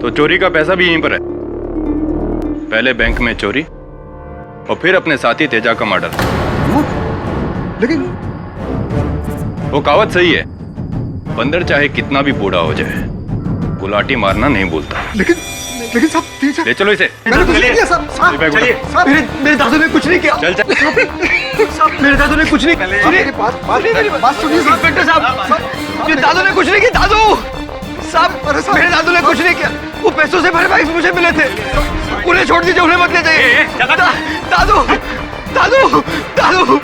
तो चोरी का पैसा भी यहीं पर है। पहले बैंक में चोरी और फिर अपने साथी तेजा का मर्डर। लेकिन वो कहावत सही है, बंदर चाहे कितना भी बूढ़ा हो जाए, गुलाटी मारना नहीं भूलता। लेकिन साहब, तेजा, ले चलो इसे। मैंने कुछ नहीं किया साहब। साहब, चलिए। साहब, मेरे दादू ने कुछ नहीं किया। चल चल। साहब, मेरे दादू ने कुछ नहीं किया। सुनिए, बात सुनिए साहब। इंस्पेक्टर साहब, मेरे दादू ने कुछ नहीं किया। दादू साहब, मेरे दादू ने कुछ नहीं किया। वो पैसों से भरे बैग्स मुझे मिले थे, उन्हें छोड़ दीजिए, उन्हें मत ले जाइए। दादू दादू दादू,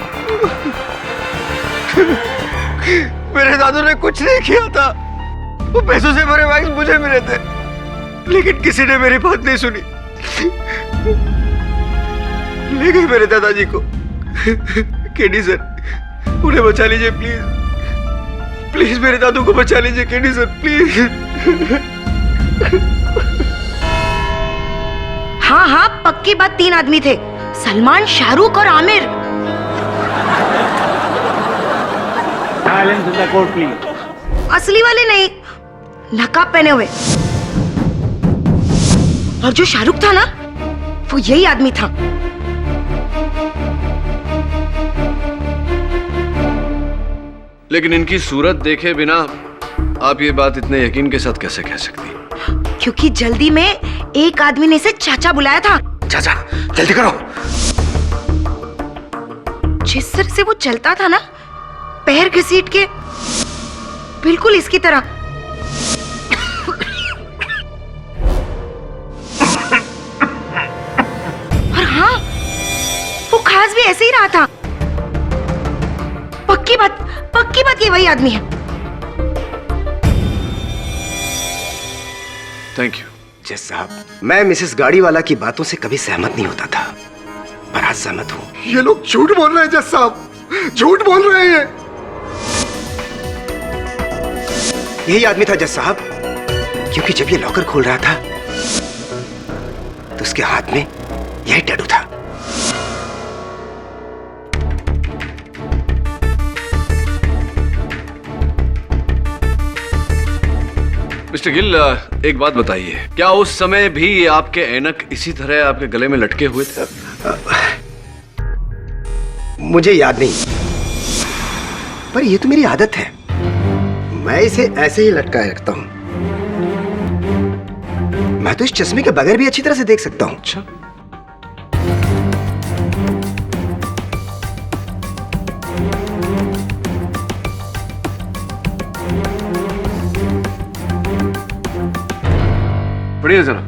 मेरे दादू ने कुछ नहीं किया था। वो पैसों से भरे बैग्स मुझे मिले थे, लेकिन किसी ने मेरी बात नहीं सुनी। ले गए मेरे दादाजी को। केडी सर, उन्हें बचा लीजिए प्लीज। प्लीज मेरे दादू को बचा लीजिए केडी सर, प्लीज। हाँ हाँ, पक्की बात, 3 आदमी थे, सलमान, शाहरुख और Aamir. Silence in the court please. असली वाले नहीं, नकाब पहने हुए। और जो शाहरुख था ना, वो यही आदमी था। लेकिन इनकी सूरत देखे बिना आप ये बात इतने यकीन के साथ कैसे कह सकती? क्योंकि जल्दी में एक आदमी ने इसे चाचा बुलाया था। चाचा, जल्दी करो। जिस तरह से वो चलता था ना, पैर घसीट के, बिल्कुल इसकी तरह। और हाँ, वो खास भी ऐसे ही रहा था। पक्की बात ये वही आदमी है। Thank you. जज साहब, मैं मिसेस गाड़ीवाला की बातों से कभी सहमत नहीं होता था, पर आज सहमत हूं। ये लोग झूठ बोल रहे हैं जज साहब, झूठ बोल रहे हैं। यही आदमी था जज साहब, क्योंकि जब ये लॉकर खोल रहा था तो उसके हाथ में यही टैटू था। मिस्टर गिल, एक बात बताइए, क्या उस समय भी आपके ऐनक इसी तरह आपके गले में लटके हुए थे? मुझे याद नहीं, पर यह तो मेरी आदत है, मैं इसे ऐसे ही लटकाए रखता हूं। मैं तो इस चश्मे के बगैर भी अच्छी तरह से देख सकता हूं। अच्छा, पढ़िए जरा।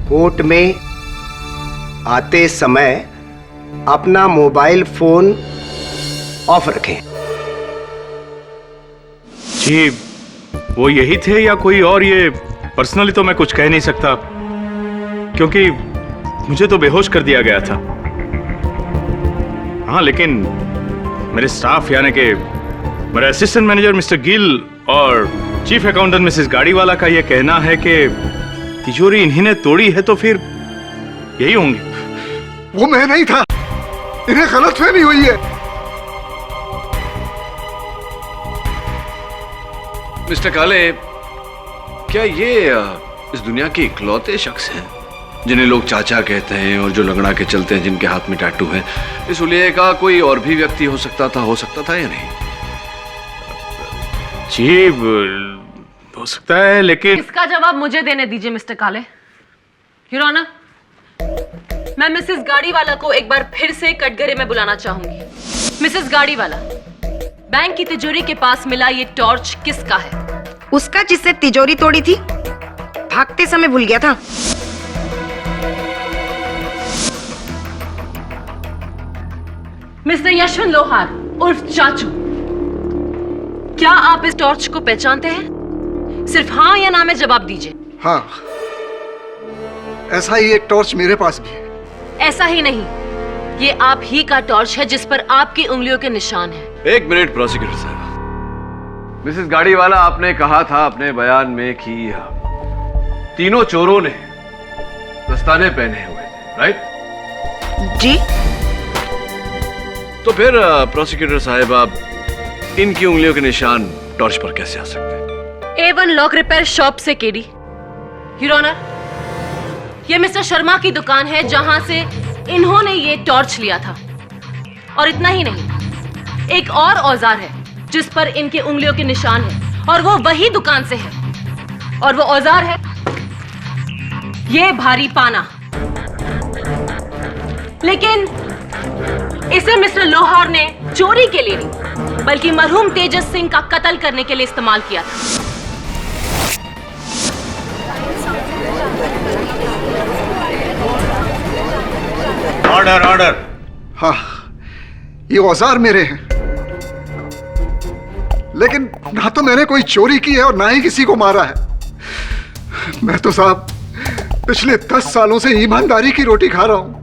कोर्ट में आते समय अपना मोबाइल फोन ऑफ रखें। जी, वो यही थे या कोई और? ये पर्सनली तो मैं कुछ कह नहीं सकता, क्योंकि मुझे तो बेहोश कर दिया गया था। हाँ, लेकिन मेरे स्टाफ यानी कि मेरे असिस्टेंट मैनेजर मिस्टर गिल और चीफ अकाउंटेंट मिसेस गाड़ीवाला का यह कहना है कि तिजोरी इन्हीं ने तोड़ी है, तो फिर यही होंगे। वो मैं नहीं था, इन्हें गलतफहमी हुई है। मिस्टर काले, क्या ये इस दुनिया के इकलौते शख्स हैं जिन्हें लोग चाचा कहते हैं और जो लंगड़ा के चलते हैं, जिनके हाथ में टैटू है? इस हुलिये का कोई और भी व्यक्ति हो सकता था या नहीं? जी, हो सकता है, लेकिन इसका जवाब मुझे देने दीजिए मिस्टर काले। योर ऑनर, मैं मिसेस गाड़ीवाला को एक बार फिर से कटघरे में बुलाना चाहूंगी। मिसेस गाड़ीवाला, बैंक की तिजोरी के पास मिला ये टॉर्च किसका है? उसका, जिससे तिजोरी तोड़ी थी, भागते समय भूल गया था। मिस्टर यशवंत लोहार उर्फ चाचू, क्या आप इस टॉर्च को पहचानते हैं? सिर्फ हाँ या ना में जवाब दीजिए। हाँ, ऐसा ही एक टॉर्च मेरे पास भी है। ऐसा ही नहीं, ये आप ही का टॉर्च है जिस पर आपकी उंगलियों के निशान हैं। एक मिनट प्रोसिक्यूटर साहब, मिसेस गाड़ीवाला, आपने कहा था अपने बयान में कि तीनों चोरों ने दस्ताने पहने हुए थे, राइट? जी। तो फिर प्रोसिक्यूटर साहब, आप इनकी उंगलियों के निशान टॉर्च पर कैसे आ सकते हैं? A1 लॉक रिपेयर शॉप से केडी। योर ऑनर, ये मिस्टर शर्मा की दुकान है जहां से इन्होंने ये टॉर्च लिया था। और इतना ही नहीं, एक और औजार है जिस पर इनके उंगलियों के निशान है, और वो वही दुकान से है। और वो औजार है ये भारी पाना। लेकिन इसे मिस्टर लोहार ने चोरी के लिए नहीं, बल्कि मरहूम तेजस सिंह का कत्ल करने के लिए इस्तेमाल किया था। Order, order. हाँ, ये औजार मेरे हैं, लेकिन ना तो मैंने कोई चोरी की है और ना ही किसी को मारा है। मैं तो साहब पिछले 10 सालों से ईमानदारी की रोटी खा रहा हूँ,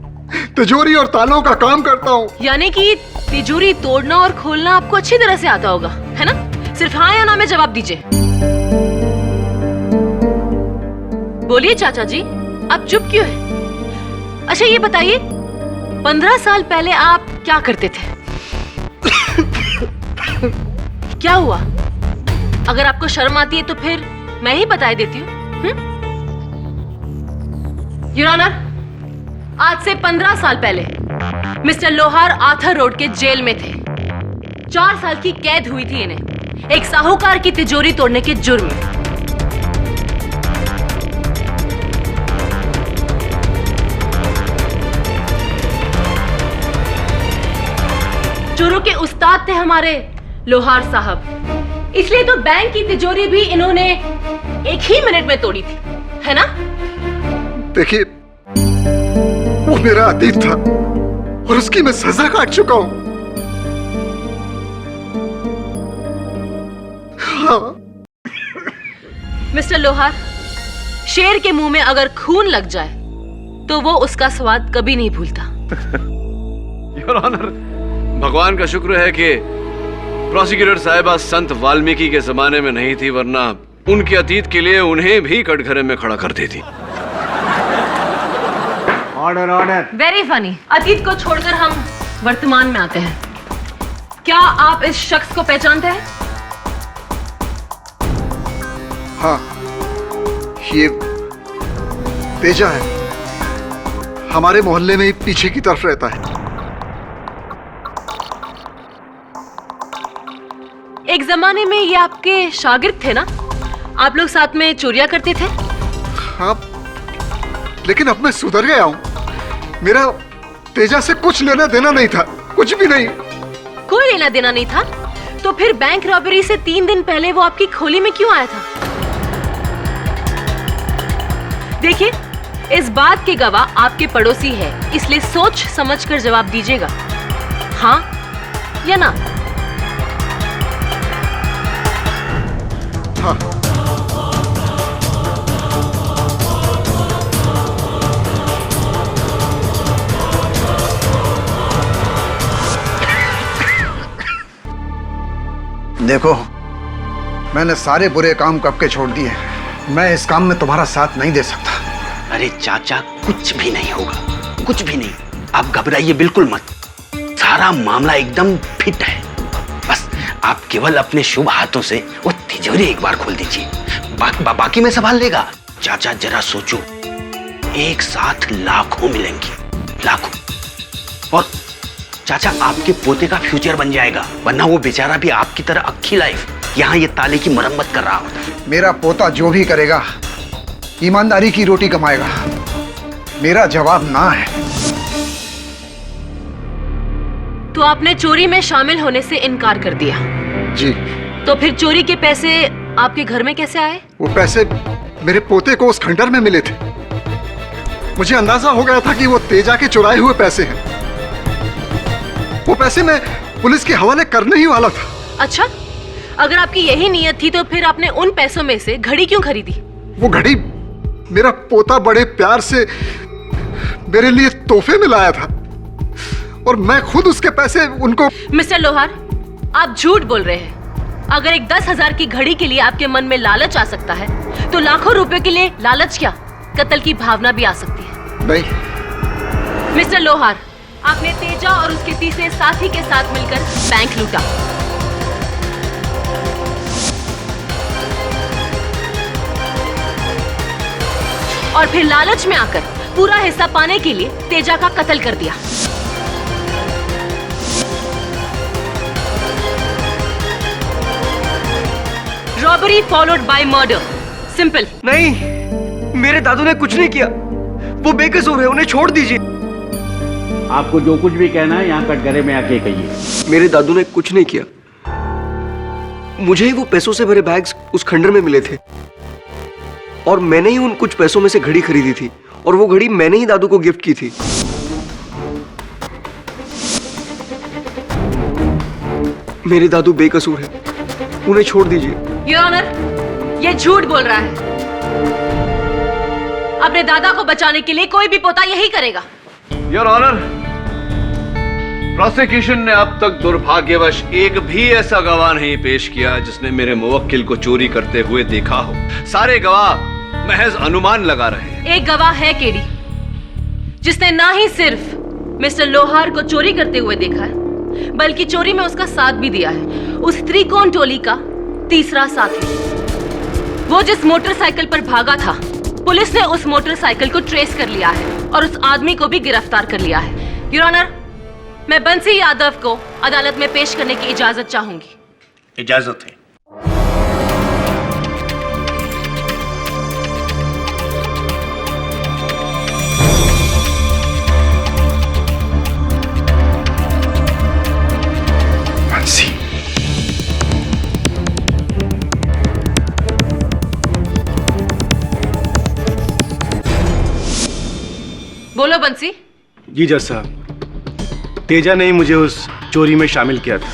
तिजोरी और तालों का काम करता हूँ। यानी कि तिजोरी तोड़ना और खोलना आपको अच्छी तरह से आता होगा, है ना? सिर्फ हाँ या ना में जवाब दीजिए। बोलिए चाचा जी, आप चुप क्यों हैं? अच्छा ये बताइए, 15 साल पहले आप क्या करते थे? क्या हुआ? अगर आपको शर्म आती है तो फिर मैं ही बता देती हूँ। योर ऑनर, आज से 15 साल पहले मिस्टर लोहार आर्थर रोड के जेल में थे। 4 साल की कैद हुई थी इन्हें, एक साहूकार की तिजोरी तोड़ने के जुर्म में। चोरों के उस्ताद थे हमारे लोहार साहब, इसलिए तो बैंक की तिजोरी भी इन्होंने एक ही मिनट में तोड़ी थी, है ना? देखिए, वो मेरा अतीत था और उसकी मैं सजा काट चुका हूं। हाँ। मिस्टर लोहार, शेर के मुंह में अगर खून लग जाए तो वो उसका स्वाद कभी नहीं भूलता। योर ऑनर, भगवान का शुक्र है कि प्रोसिक्यूटर साहिबा संत वाल्मीकि के जमाने में नहीं थी, वरना उनके अतीत के लिए उन्हें भी कटघरे में खड़ा कर देती। Order order. Very funny. अतीत को छोड़कर हम वर्तमान में आते हैं। क्या आप इस शख्स को पहचानते हैं? हाँ, ये तेजा है, हमारे मोहल्ले में पीछे की तरफ रहता है। एक जमाने में ये आपके शागिर्द थे ना? आप लोग साथ में चोरियां करते थे? हाँ, लेकिन अब मैं सुधर गया हूँ। मेरा तेजा से कुछ लेना देना नहीं था, कुछ भी नहीं। कोई लेना देना नहीं था? तो फिर बैंक रॉबरी से 3 दिन पहले वो आपकी खोली में क्यों आया था? देखिए, इस बात के गवाह आपके पड़ोसी है, इसलिए सोच समझकर जवाब दीजिएगा, हाँ या ना। हाँ। देखो, मैंने सारे बुरे काम कब के छोड़ दिए। मैं इस काम में तुम्हारा साथ नहीं दे सकता। अरे चाचा, कुछ भी नहीं होगा, कुछ भी नहीं। आप घबराइए बिल्कुल मत, सारा मामला एकदम फिट है। बस आप केवल अपने शुभ हाथों से वो तिजोरी एक बार खोल दीजिए, बाकी मैं संभाल लेगा। चाचा जरा सोचो, एक साथ लाखों मिलेंगी, लाखों। और चाचा, आपके पोते का फ्यूचर बन जाएगा, वरना वो बेचारा भी आपकी तरह अक्खी लाइफ यहाँ ये ताले की मरम्मत कर रहा होता। मेरा पोता जो भी करेगा ईमानदारी की रोटी कमाएगा। मेरा जवाब ना है। तो आपने चोरी में शामिल होने से इनकार कर दिया? जी। तो फिर चोरी के पैसे आपके घर में कैसे आए? वो पैसे मेरे पोते को उस खंडर में मिले थे। मुझे अंदाजा हो गया था कि वो तेजा के चुराए हुए पैसे हैं। वो पैसे मैं पुलिस के हवाले करने ही वाला था। अच्छा, अगर आपकी यही नीयत थी तो फिर आपने उन पैसों में से घड़ी क्यों खरीदी? वो घड़ी मेरा पोता बड़े प्यार से मेरे लिए तोहफे में लाया था और मैं खुद उसके पैसे उनको। मिस्टर लोहार, आप झूठ बोल रहे हैं। अगर एक 10,000 की घड़ी के लिए आपके मन में लालच आ सकता है, तो लाखों रुपए के लिए लालच क्या, कत्ल की भावना भी आ सकती है। नहीं। मिस्टर लोहार, आपने तेजा और उसके तीसरे साथी के साथ मिलकर बैंक लूटा। और फिर लालच में आकर पूरा हिस्सा पाने के लिए तेजा का कत्ल कर दिया। Robbery followed by murder, simple. नहीं, मेरे दादू ने कुछ नहीं किया, वो बेकसूर है, उन्हें छोड़ दीजिए। आपको जो कुछ भी कहना है यहाँ कटघरे में आके कहिए। मेरे दादू ने कुछ नहीं किया, मुझे ही वो पैसों से भरे बैग्स उस खंडर में मिले थे और मैंने ही उन कुछ पैसों में से घड़ी खरीदी थी और वो घड़ी मैंने ही दादू को गिफ्ट की थी। मेरे दादू बेकसूर है, उन्हें छोड़ दीजिए। योर ऑनर, ये झूठ बोल रहा है। अपने दादा को बचाने के लिए कोई भी पोता यही करेगा। योर ऑनर, प्रोसिक्यूशन ने अब तक दुर्भाग्यवश एक भी ऐसा गवाह नहीं पेश किया जिसने मेरे मुवक्किल को चोरी करते हुए देखा हो। सारे गवाह महज अनुमान लगा रहे हैं। एक गवाह है केडी, जिसने ना ही सिर्फ मिस्टर लोहार को चोरी करते हुए देखा है, बल्कि चोरी में उसका साथ भी दिया है। उस त्रिकोण टोली का तीसरा साथी, वो जिस मोटरसाइकिल पर भागा था, पुलिस ने उस मोटरसाइकिल को ट्रेस कर लिया है और उस आदमी को भी गिरफ्तार कर लिया है। योर ऑनर, मैं बंसी यादव को अदालत में पेश करने की इजाजत चाहूंगी। इजाजत है। बोलो बंसी। जी जज साहब, तेजा ने ही मुझे उस चोरी में शामिल किया था।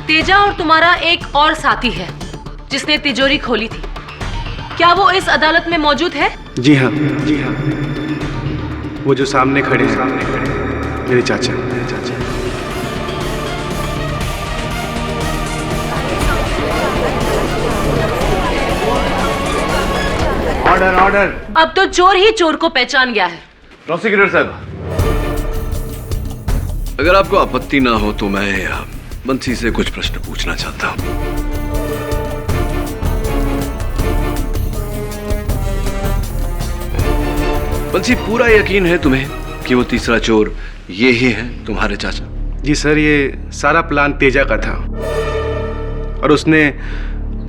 तेजा और तुम्हारा एक और साथी है जिसने तिजोरी खोली थी, क्या वो इस अदालत में मौजूद है? जी हाँ, जी हाँ, वो जो सामने खड़े हैं, मेरे चाचा। Order order. अब तो चोर ही चोर को पहचान गया है। प्रोसिक्यूटर साहब, अगर आपको आपत्ति ना हो तो मैं बंसी से कुछ प्रश्न पूछना चाहता हूं। बंसी, पूरा यकीन है तुम्हें कि वो तीसरा चोर ये ही है तुम्हारे चाचा? जी सर, ये सारा प्लान तेजा का था और उसने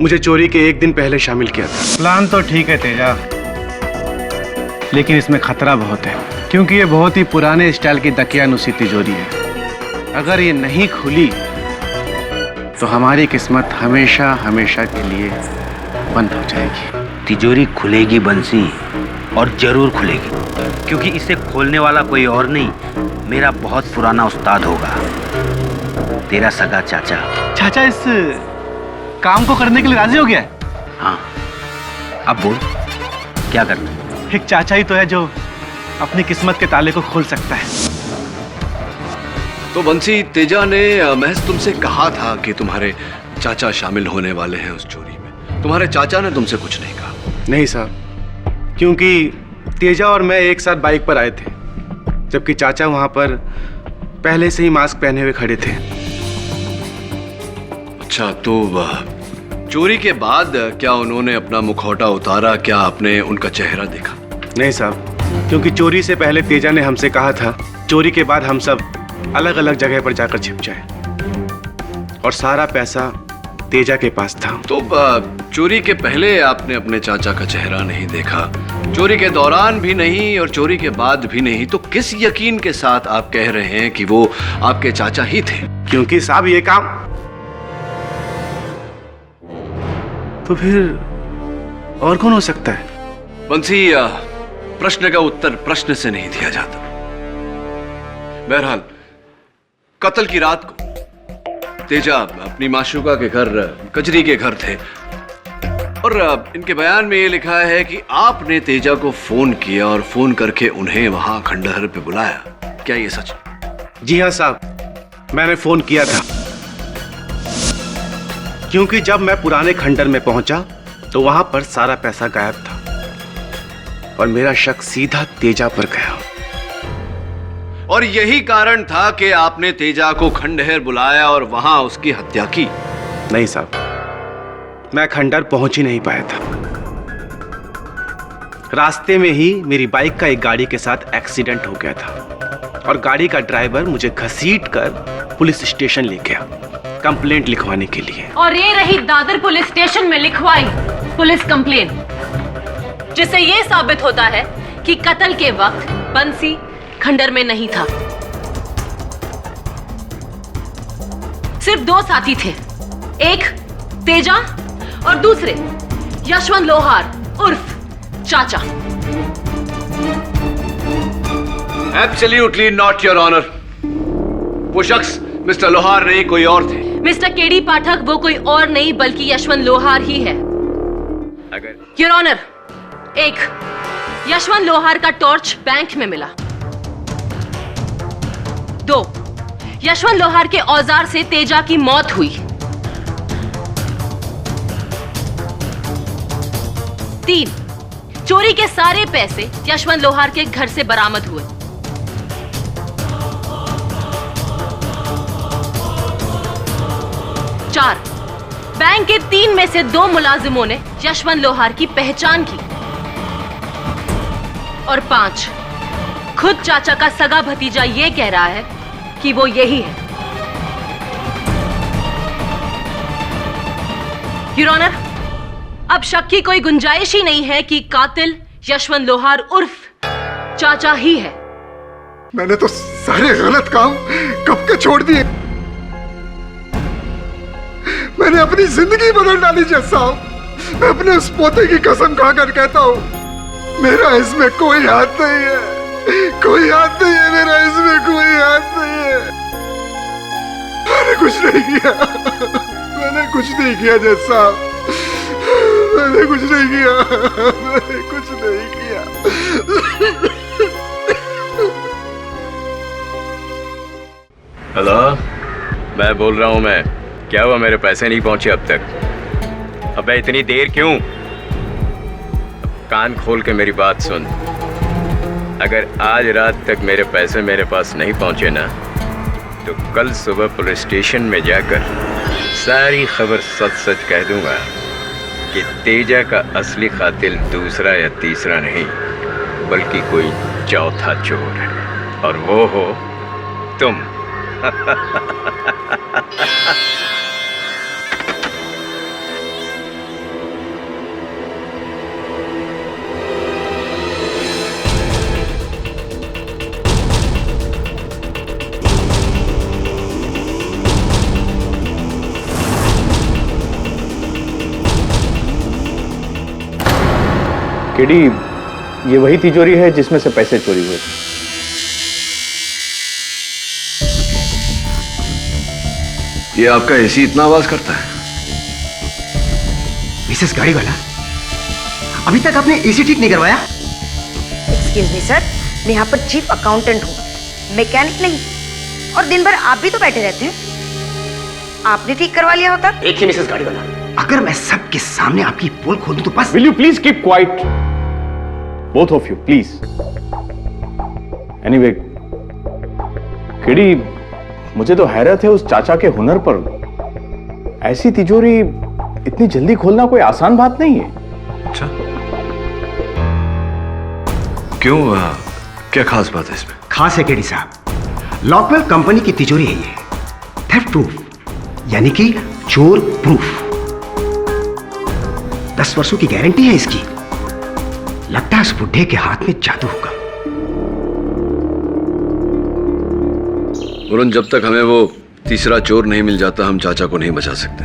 मुझे चोरी के एक दिन पहले शामिल किया था। प्लान तो ठीक है तेजा, लेकिन इसमें खतरा बहुत है, क्योंकि ये बहुत ही पुराने स्टाइल की दकियानुसी तिजोरी है। अगर ये नहीं खुली तो हमारी किस्मत हमेशा हमेशा के लिए बंद हो जाएगी। तिजोरी खुलेगी बंसी, और जरूर खुलेगी, क्योंकि इसे खोलने वाला कोई और नहीं, मेरा बहुत पुराना उस्ताद होगा, तेरा सगा चाचा। चाचा इस काम को करने के लिए राजी हो गया है? हाँ, अब बोल क्या करना है? एक चाचा ही तो है जो अपनी किस्मत के ताले को खोल सकता है। तो बंसी, तेजा ने महज तुमसे कहा था कि तुम्हारे चाचा शामिल होने वाले हैं उस चोरी में। तुम्हारे चाचा ने तुमसे कुछ नहीं कहा? नहीं साहब, क्योंकि तेजा और मैं एक साथ बाइक पर आए थे, जबकि चाचा वहां पर पहले से ही मास्क पहने हुए खड़े थे। अच्छा, तो चोरी के बाद क्या उन्होंने अपना मुखौटा उतारा? क्या आपने उनका चेहरा देखा? नहीं साहब, क्योंकि चोरी से पहले तेजा ने हमसे कहा था चोरी के बाद हम सब अलग अलग जगह पर जाकर छिप जाए, और सारा पैसा तेजा के पास था। तो चोरी के पहले आपने अपने चाचा का चेहरा नहीं देखा, चोरी के दौरान भी नहीं और चोरी के बाद भी नहीं, तो किस यकीन के साथ आप कह रहे हैं कि वो आपके चाचा ही थे? क्योंकि साहब ये काम तो फिर और कौन हो सकता है? बंसी, प्रश्न का उत्तर प्रश्न से नहीं दिया जाता। बहरहाल, कत्ल की रात को तेजा अपनी माशूका के घर, कजरी के घर थे, और इनके बयान में ये लिखा है कि आपने तेजा को फोन किया और फोन करके उन्हें वहां खंडहर पे बुलाया। क्या ये सच? जी हाँ साहब, मैंने फोन किया था, क्योंकि जब मैं पुराने खंडहर में पहुंचा तो वहां पर सारा पैसा गायब था, और मेरा शक सीधा तेजा पर गया। और यही कारण था कि आपने तेजा को खंडहर बुलाया और वहां उसकी हत्या की? नहीं साहब, मैं खंडहर पहुंच ही नहीं पाया था। रास्ते में ही मेरी बाइक का एक गाड़ी के साथ एक्सीडेंट हो गया था, और गाड़ी का ड्राइवर मुझे घसीट कर पुलिस स्टेशन ले गया कंप्लेंट लिखवाने के लिए। और ये रही दादर पुलिस स्टेशन में लिखवाई पुलिस कंप्लेंट, जिससे ये साबित होता है कि कत्ल के वक्त बंसी खंडहर में नहीं था। सिर्फ दो साथी थे, एक तेजा और दूसरे यशवंत लोहार उर्फ चाचा। Absolutely not your honour. वो शख्स मिस्टर लोहार नहीं, कोई और थे। मिस्टर केडी पाठक वो कोई और नहीं बल्कि यशवंत लोहार ही है। योर ऑनर, एक यशवंत लोहार का टॉर्च बैंक में मिला। 2, यशवंत लोहार के औजार से तेजा की मौत हुई। 3, चोरी के सारे पैसे यशवंत लोहार के घर से बरामद हुए। 4, बैंक के 3 में से 2 मुलाजिमों ने यशवंत लोहार की पहचान की। और 5, खुद चाचा का सगा भतीजा ये कह रहा है कि वो यही है। योर ऑनर, अब शक की कोई गुंजाइश ही नहीं है कि कातिल यशवंत लोहार उर्फ चाचा ही है। मैंने तो सारे गलत काम कब के छोड़ दिए। मैंने अपनी जिंदगी बदल डाली जज साहब। मैं अपने उस पोते की कसम खाकर कहता हूँ, मेरा इसमें कोई हाथ नहीं है, कोई हाथ नहीं है, मेरा इसमें कोई हाथ नहीं है। मैंने कुछ नहीं किया, मैंने कुछ नहीं किया जज साहब, मैंने कुछ नहीं किया, मैंने कुछ नहीं किया। हेलो, मैं बोल रहा हूँ। मैं क्या हुआ, मेरे पैसे नहीं पहुंचे अब तक? अबे इतनी देर क्यों? कान खोल के मेरी बात सुन। अगर आज रात तक मेरे पैसे मेरे पास नहीं पहुंचे ना, तो कल सुबह पुलिस स्टेशन में जाकर सारी खबर सच सच कह दूंगा कि तेजा का असली कातिल दूसरा या तीसरा नहीं, बल्कि कोई चौथा चोर है, और वो हो तुम। केडी, ये वही तिजोरी है जिसमें से पैसे चोरी हुए थे। ये आपका एसी इतना आवाज करता है? मिसेस गाड़ी वाला, अभी तक आपने एसी ठीक नहीं करवाया? एक्सक्यूज मी सर, मैं यहाँ पर चीफ अकाउंटेंट हूँ, मैकेनिक नहीं। और दिन भर आप भी तो बैठे रहते हैं, आपने ठीक करवा लिया होता। देखिए मिसेस गाड़ी वाला, अगर मैं सबके सामने आपकी पोल खोल दूं तो बस। Will you please keep quiet? Both of you, please. Anyway, KD, मुझे तो हैरत है उस चाचा के हुनर पर। ऐसी तिजोरी इतनी जल्दी खोलना कोई आसान बात नहीं है। अच्छा, क्यों? क्या खास बात है इसमें? खास है केडी साहब, लॉकवेल कंपनी की तिजोरी है ये, थेफ्ट प्रूफ, यानी कि चोर प्रूफ। 10 वर्षों की गारंटी है इसकी। लगता है उस बुढ़े के हाथ में जादू होगा। वरुण, जब तक हमें वो तीसरा चोर नहीं मिल जाता, हम चाचा को नहीं बचा सकते।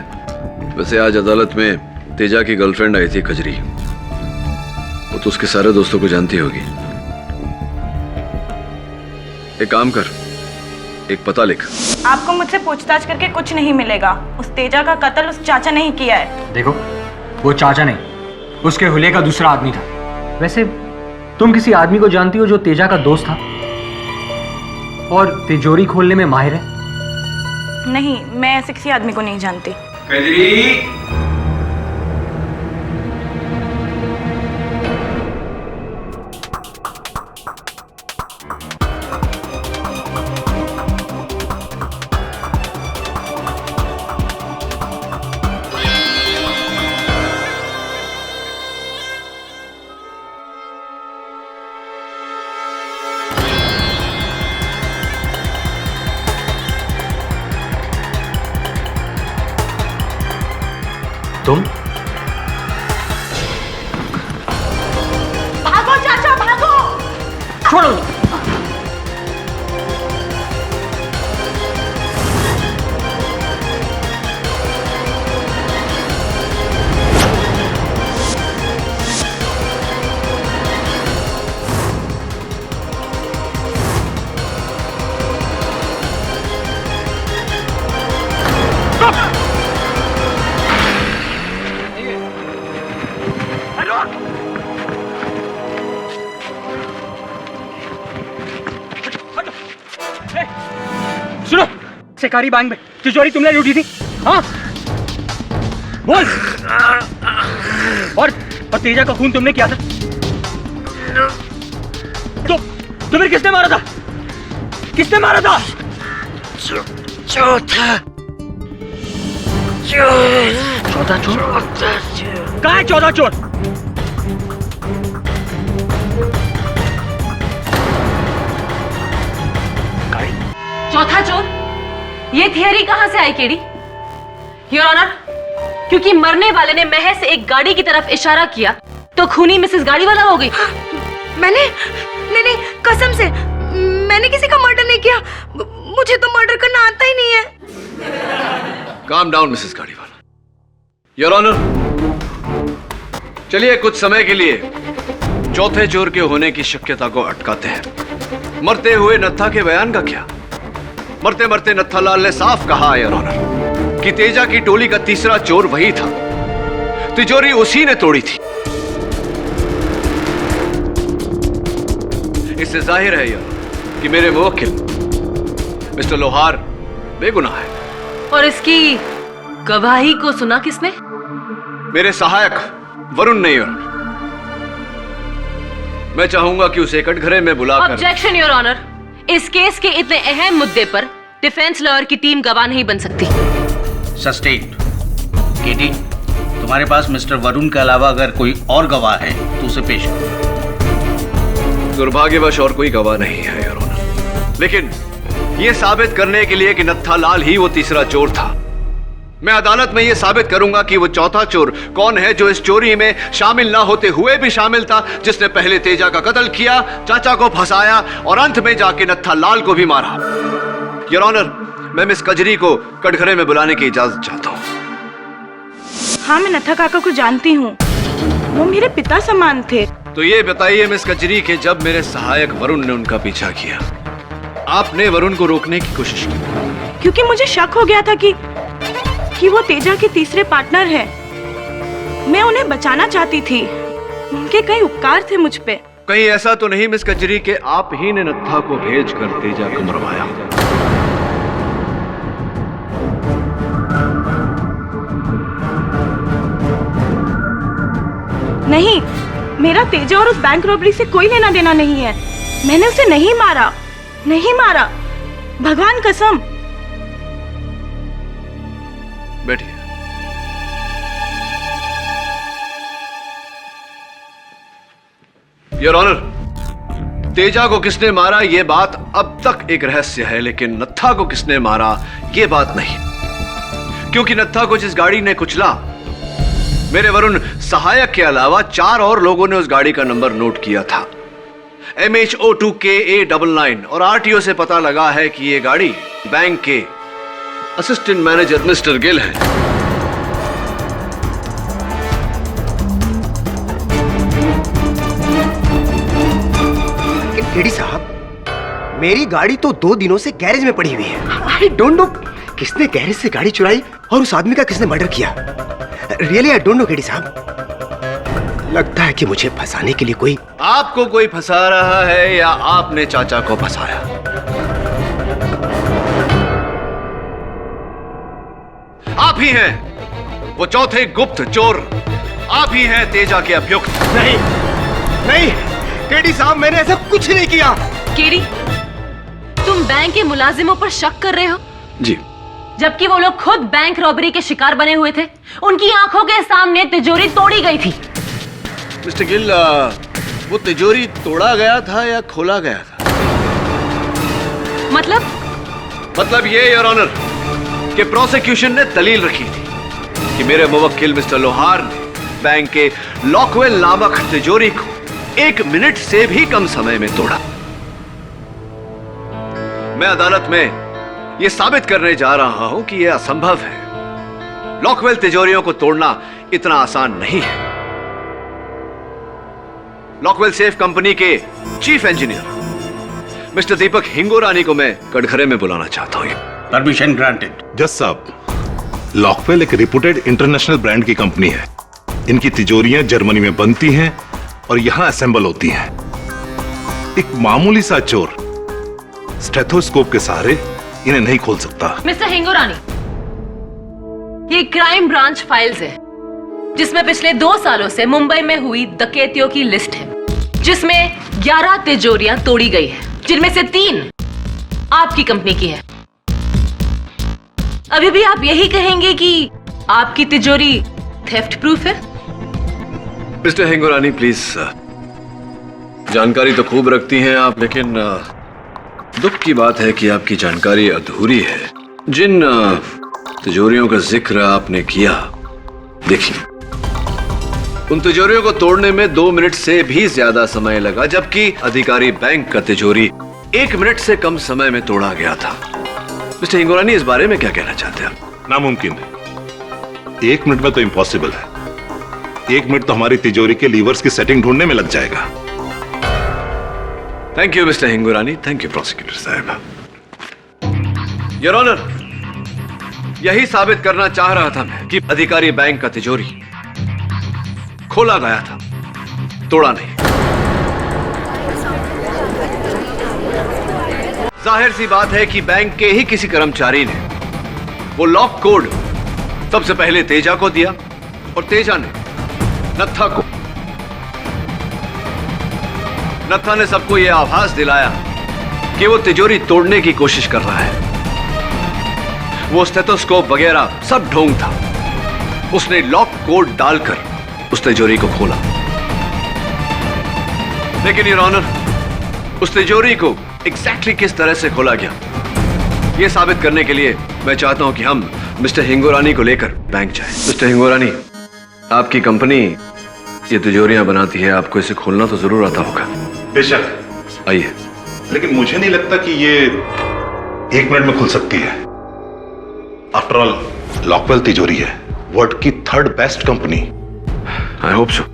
वैसे आज अदालत में तेजा की गर्लफ्रेंड आई थी, कजरी। वो तो उसके सारे दोस्तों को जानती होगी। एक काम कर, एक पता लिख। आपको मुझसे पूछताछ करके कुछ नहीं मिलेगा। उस तेजा का कत्ल उस चाचा ने ही किया है। देखो, वो चाचा नहीं, उसके हुलिये का दूसरा आदमी था। वैसे तुम किसी आदमी को जानती हो जो तेजा का दोस्त था और तिजोरी खोलने में माहिर है? नहीं, मैं ऐसे किसी आदमी को नहीं जानती। कजरी, तुम? भागो चाचा, भागो! छोड़ो! सुनो, शिकारी बैंक में तिजोरी तुमने लूटी थी, हाँ? बोल। और तेजा का खून तुमने किया था? तो तुम्हें किसने मारा था? किसने मारा था? चौथा चोर। कहाँ है चौथा चोर? चौथा चोर? ये थियरी कहां से आई केडी? योर ऑनर, क्योंकि मरने वाले ने महज एक गाड़ी की तरफ इशारा किया तो खूनी मिसेस गाड़ी वाला हो गई। मैंने नहीं, कसम से मैंने किसी का मर्डर नहीं किया। मुझे तो मर्डर करना आता ही नहीं है। काम डाउन मिसेस गाड़ी वाला। योर ऑनर, चलिए कुछ समय के लिए चौथे चोर के होने की शक्यता को अटकाते हैं। मरते हुए नत्था के बयान का क्या? मरते मरते नत्थालाल ने साफ कहा योर ऑनर कि तेजा की टोली का तीसरा चोर वही था। तिजोरी उसी ने तोड़ी थी। इससे जाहिर है यार कि मेरे मुवक्किल मिस्टर लोहार बेगुनाह है। और इसकी गवाही को सुना किसने? मेरे सहायक वरुण ने योर ऑनर। मैं चाहूंगा कि उसे कटघरे में बुलाकर। Objection your honour. इस केस के इतने अहम मुद्दे पर डिफेंस लॉयर की टीम गवाह नहीं बन सकती। सस्टेन्ड। केटी, तुम्हारे पास मिस्टर वरुण के अलावा अगर कोई और गवाह है तो उसे पेश करो। दुर्भाग्यवश और कोई गवाह नहीं है योर ऑनर। लेकिन यह साबित करने के लिए कि नत्थालाल ही वो तीसरा चोर था, मैं अदालत में यह साबित करूंगा कि वो चौथा चोर कौन है जो इस चोरी में शामिल ना होते हुए भी शामिल था, जिसने पहले तेजा का कत्ल किया, चाचा को फंसाया और अंत में जाके नत्थालाल को भी मारा। योर ऑनर, मैं मिस कजरी को कटघरे में बुलाने की इजाजत चाहता हूँ। हाँ, मैं नत्था काका को जानती हूँ, वो मेरे पिता समान थे। तो ये बताइए मिस कजरी कि जब मेरे सहायक वरुण ने उनका पीछा किया, आपने वरुण को रोकने की कोशिश की? क्योंकि मुझे शक हो गया था कि वो तेजा के तीसरे पार्टनर हैं। मैं उन्हें बचाना चाहती थी, उनके कई उपकार थे मुझ पे। कहीं ऐसा तो नहीं मिस कजरी कि आप ही ने नत्था को भेजकर तेजा को मरवाया? नहीं, मेरा तेजा और उस बैंक रॉबरी से कोई लेना देना नहीं है। मैंने उसे नहीं मारा, नहीं मारा, भगवान कसम। बैठिए। योर ऑनर, तेजा को किसने मारा यह बात अब तक एक रहस्य है, लेकिन नत्था को किसने मारा यह बात नहीं, क्योंकि नत्था को जिस गाड़ी ने कुचला, मेरे वरुण सहायक के अलावा 4 और लोगों ने उस गाड़ी का नंबर नोट किया था, MH02KA99, और RTO से पता लगा है कि यह गाड़ी बैंक के असिस्टेंट मैनेजर मिस्टर गिल है। केडी साहब, मेरी गाड़ी तो 2 दिनों से गैरेज में पड़ी हुई है। आई डोंट नो किसने गैरेज से गाड़ी चुराई और उस आदमी का किसने मर्डर किया। Really I don't know KD साहब। लगता है कि मुझे फंसाने के लिए कोई आपको कोई फंसा रहा है या आपने चाचा को फंसाया? आप ही हैं वो चौथे गुप्त चोर, आप ही हैं तेजा के अभियुक्त। नहीं नहीं केडी साहब, मैंने ऐसा कुछ नहीं किया। केडी, तुम बैंक के मुलाजिमों पर शक कर रहे हो? जी। जबकि वो लोग खुद बैंक रॉबरी के शिकार बने हुए थे। उनकी आंखों के सामने तिजोरी तोड़ी गई थी। मिस्टर गिल, वो तिजोरी तोड़ा गया था या खोला गया था? मतलब ये योर ऑनर कि प्रोसिक्यूशन ने दलील रखी थी कि मेरे मुवक्किल मिस्टर लोहार ने बैंक के लॉकवेल नामक तिजोरी को 1 मिनट से भी कम समय में तोड़ा। मैं अदालत में यह साबित करने जा रहा हूं कि यह असंभव है। लॉकवेल तिजोरियों को तोड़ना इतना आसान नहीं है। लॉकवेल सेफ कंपनी के चीफ इंजीनियर मिस्टर दीपक हिंगोरानी को मैं कटघरे में बुलाना चाहता हूं। Permission granted. जज साहब, लॉकवेल एक रिप्यूटेड इंटरनेशनल ब्रांड की कंपनी है। इनकी तिजोरियां जर्मनी में बनती हैं और यहां असेंबल होती हैं। एक मामूली सा चोर स्टेथोस्कोप के सहारे इन्हें नहीं खोल सकता। मिस्टर हिंगोरानी, ये क्राइम ब्रांच फाइल्स है जिसमें पिछले 2 सालों से मुंबई में हुई डकैतियों की लिस्ट है, जिसमें 11 तिजोरियां तोड़ी गई है, जिनमें से 3 आपकी कंपनी की है। अभी भी आप यही कहेंगे कि आपकी तिजोरी थेफ्ट प्रूफ है? मिस्टर हिंगोरानी प्लीज, जानकारी तो खूब रखती हैं आप, लेकिन दुख की बात है कि आपकी जानकारी अधूरी है। जिन तिजोरियों का जिक्र आपने किया, देखिए उन तिजोरियों को तोड़ने में 2 मिनट से भी ज्यादा समय लगा, जबकि अधिकारी बैंक का तिजोरी 1 मिनट से कम समय में तोड़ा गया था। मिस्टर हिंगोरानी, इस बारे में क्या कहना चाहते हैं आप? नामुमकिन है। 1 मिनट में तो इम्पॉसिबल है। 1 मिनट तो हमारी तिजोरी के लीवर्स की सेटिंग ढूंढने में लग जाएगा। Thank you mister Hingorani, thank you prosecutor साहब। योर ऑनर, यही साबित करना चाह रहा था मैं कि अधिकारी बैंक का तिजोरी खोला गया था, तोड़ा नहीं। जाहिर सी बात है कि बैंक के ही किसी कर्मचारी ने वो लॉक कोड सबसे पहले तेजा को दिया और तेजा ने नत्था को। नत्था ने सबको यह आभास दिलाया कि वो तिजोरी तोड़ने की कोशिश कर रहा है। वो स्टेथोस्कोप वगैरह सब ढोंग था। उसने लॉक कोड डालकर उस तिजोरी को खोला। लेकिन योर ऑनर, उस तिजोरी को एग्जैक्टली किस तरह से खोला गया, यह साबित करने के लिए मैं चाहता हूं कि हम मिस्टर हिंगोरानी को लेकर बैंक जाएं। मिस्टर हिंगोरानी, आपकी कंपनी ये तिजोरियां बनाती है, आपको इसे खोलना तो जरूर आता होगा। बेशक, आइए। लेकिन मुझे नहीं लगता कि ये 1 मिनट में खुल सकती है। आफ्टर ऑल लॉकवेल तिजोरी है, वर्ल्ड की 3rd best company. I hope so.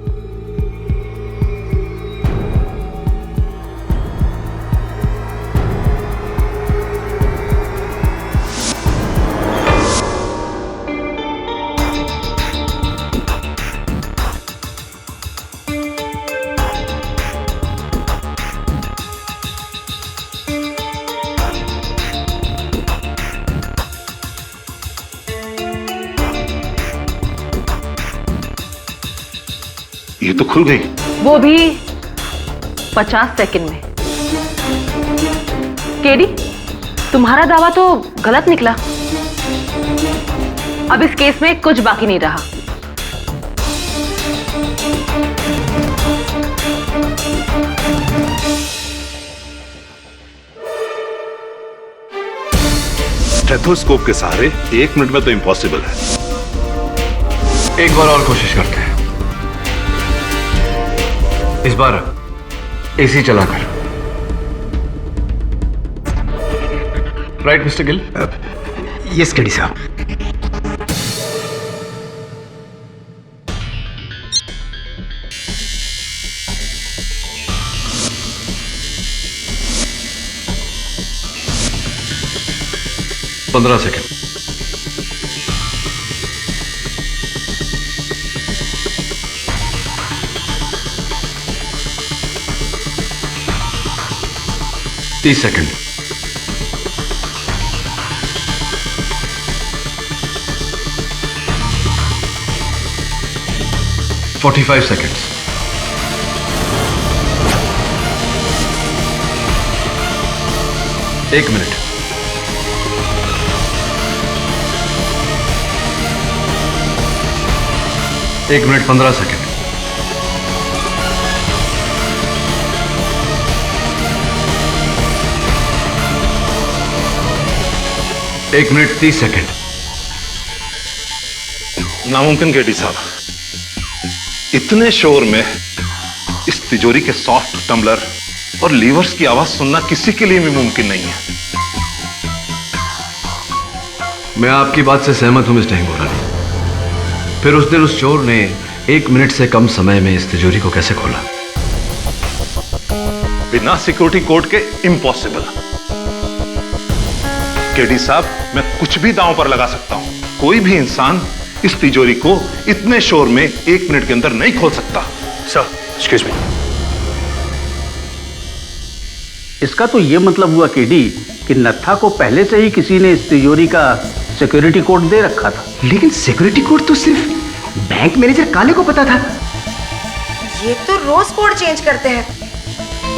ये तो खुल गई। वो भी 50 सेकंड में। केडी, तुम्हारा दावा तो गलत निकला। अब इस केस में कुछ बाकी नहीं रहा। स्टेथोस्कोप के सहारे 1 मिनट में तो इम्पॉसिबल है। एक बार और कोशिश करते हैं, इस बार एसी चलाकर। Right mister Gill? Yes KD साहब। पंद्रह second. 30 second. 45 seconds. 1 minute. 1 minute 15 second. 1 minute 30 second. नामुमकिन केडी साहब, इतने शोर में इस तिजोरी के सॉफ्ट टम्बलर और लीवर्स की आवाज सुनना किसी के लिए भी मुमकिन नहीं है। मैं आपकी बात से सहमत हूं मिस्टर हिंगोरानी। फिर उस दिन उस चोर ने 1 मिनट से कम समय में इस तिजोरी को कैसे खोला? बिना सिक्योरिटी कोड के इम्पॉसिबल। केडी साहब, मैं कुछ भी दांव पर लगा सकता हूं। कोई भी इंसान इस तिजोरी को इतने शोर में 1 मिनट के अंदर नहीं खोल सकता। Sir, excuse me. इसका तो यह मतलब हुआ केडी कि नत्था को पहले से ही किसी ने इस तिजोरी का सिक्योरिटी कोड दे रखा था। लेकिन सिक्योरिटी कोड तो सिर्फ बैंक मैनेजर काले को पता था। ये तो रोज कोड चेंज करते हैं।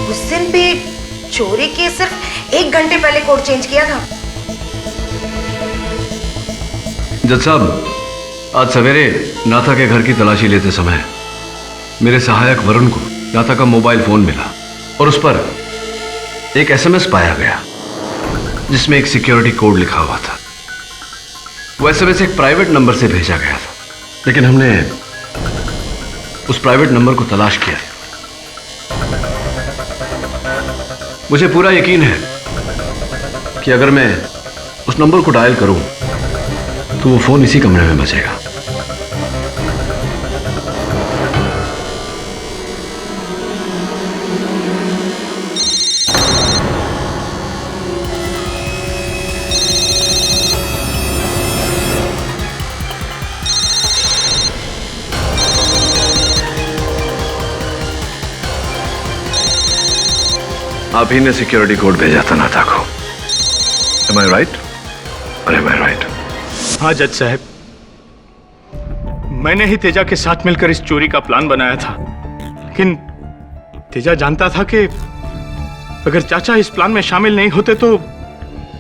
उस दिन भी चोरी के सिर्फ 1 घंटे पहले कोड चेंज किया था। जज साहब, आज सवेरे नाथा के घर की तलाशी लेते समय मेरे सहायक वरुण को नाथा का मोबाइल फोन मिला और उस पर एक एसएमएस पाया गया जिसमें एक सिक्योरिटी कोड लिखा हुआ था। वो एसएमएस एक प्राइवेट नंबर से भेजा गया था, लेकिन हमने उस प्राइवेट नंबर को तलाश किया। मुझे पूरा यकीन है कि अगर मैं उस नंबर को डायल करूं तो वो फोन इसी कमरे में बजेगा। आप ही ने सिक्योरिटी कोड भेजा था नत्था को। Am I right? Or am I right? हाँ जज साहब, मैंने ही तेजा के साथ मिलकर इस चोरी का प्लान बनाया था, लेकिन तेजा जानता था कि अगर चाचा इस प्लान में शामिल नहीं होते तो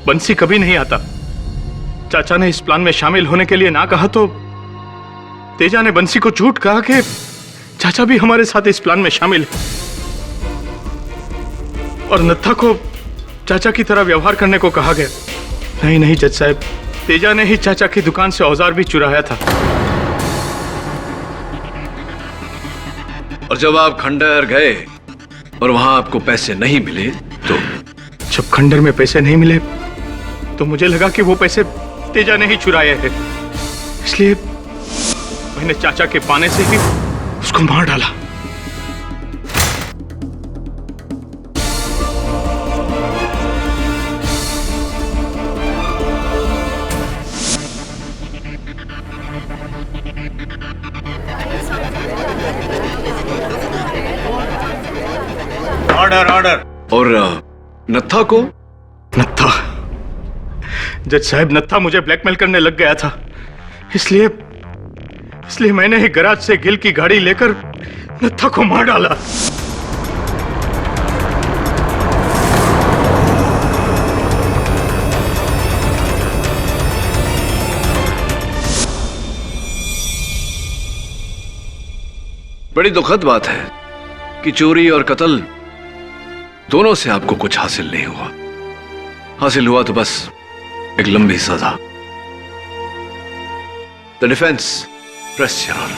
बंसी कभी नहीं आता। चाचा ने इस प्लान में शामिल होने के लिए ना कहा तो तेजा ने बंसी को झूठ कहा कि चाचा भी हमारे साथ इस प्लान में शामिल है, और नत्था को चाचा की तरह व्यवहार करने को कहा गया। नहीं नहीं जज साहब, तेजा ने ही चाचा की दुकान से औजार भी चुराया था। और जब आप खंडहर गए और वहां आपको पैसे नहीं मिले तो? जब खंडहर में पैसे नहीं मिले तो मुझे लगा कि वो पैसे तेजा ने ही चुराए हैं, इसलिए मैंने चाचा के पाने से ही उसको मार डाला। Order order. और नत्था को? नत्था, जज साहब, नत्था मुझे ब्लैकमेल करने लग गया था, इसलिए मैंने ही गैराज से गिल की गाड़ी लेकर नत्था को मार डाला। बड़ी दुखद बात है कि चोरी और कत्ल दोनों से आपको कुछ हासिल नहीं हुआ। हासिल हुआ तो बस एक लंबी सजा। द डिफेंस प्रेस योर ऑनर।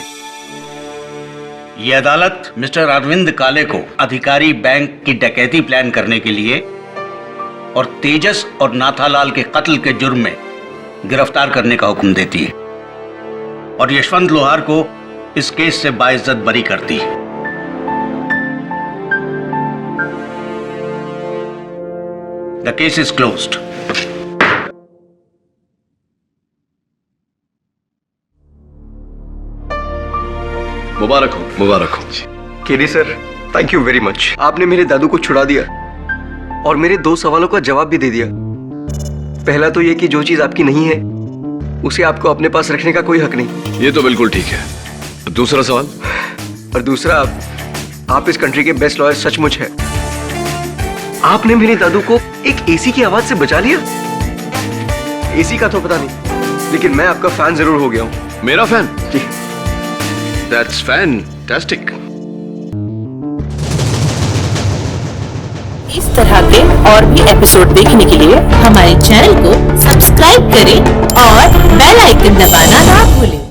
ये अदालत मिस्टर अरविंद काले को अधिकारी बैंक की डकैती प्लान करने के लिए और तेजस और नाथालाल के कत्ल के जुर्म में गिरफ्तार करने का हुक्म देती है, और यशवंत लोहार को इस केस से बाइज्जत बरी करती है। The case is closed. मुबारक हो, मुबारक हो। KD sir, thank you very much. आपने मेरे दादू को छुड़ा दिया और मेरे 2 सवालों का जवाब भी दे दिया। पहला तो ये कि जो चीज आपकी नहीं है उसे आपको अपने पास रखने का कोई हक नहीं। ये तो बिल्कुल ठीक है। दूसरा सवाल? और दूसरा, आप इस कंट्री के बेस्ट लॉयर सचमुच है। आपने मेरे दादू को एक एसी की आवाज से बचा लिया। एसी का तो पता नहीं, लेकिन मैं आपका फैन जरूर हो गया हूं। मेरा फैन? जी। That's fantastic. इस तरह के और भी एपिसोड देखने के लिए हमारे चैनल को सब्सक्राइब करें और बेल आइकन दबाना ना भूलें।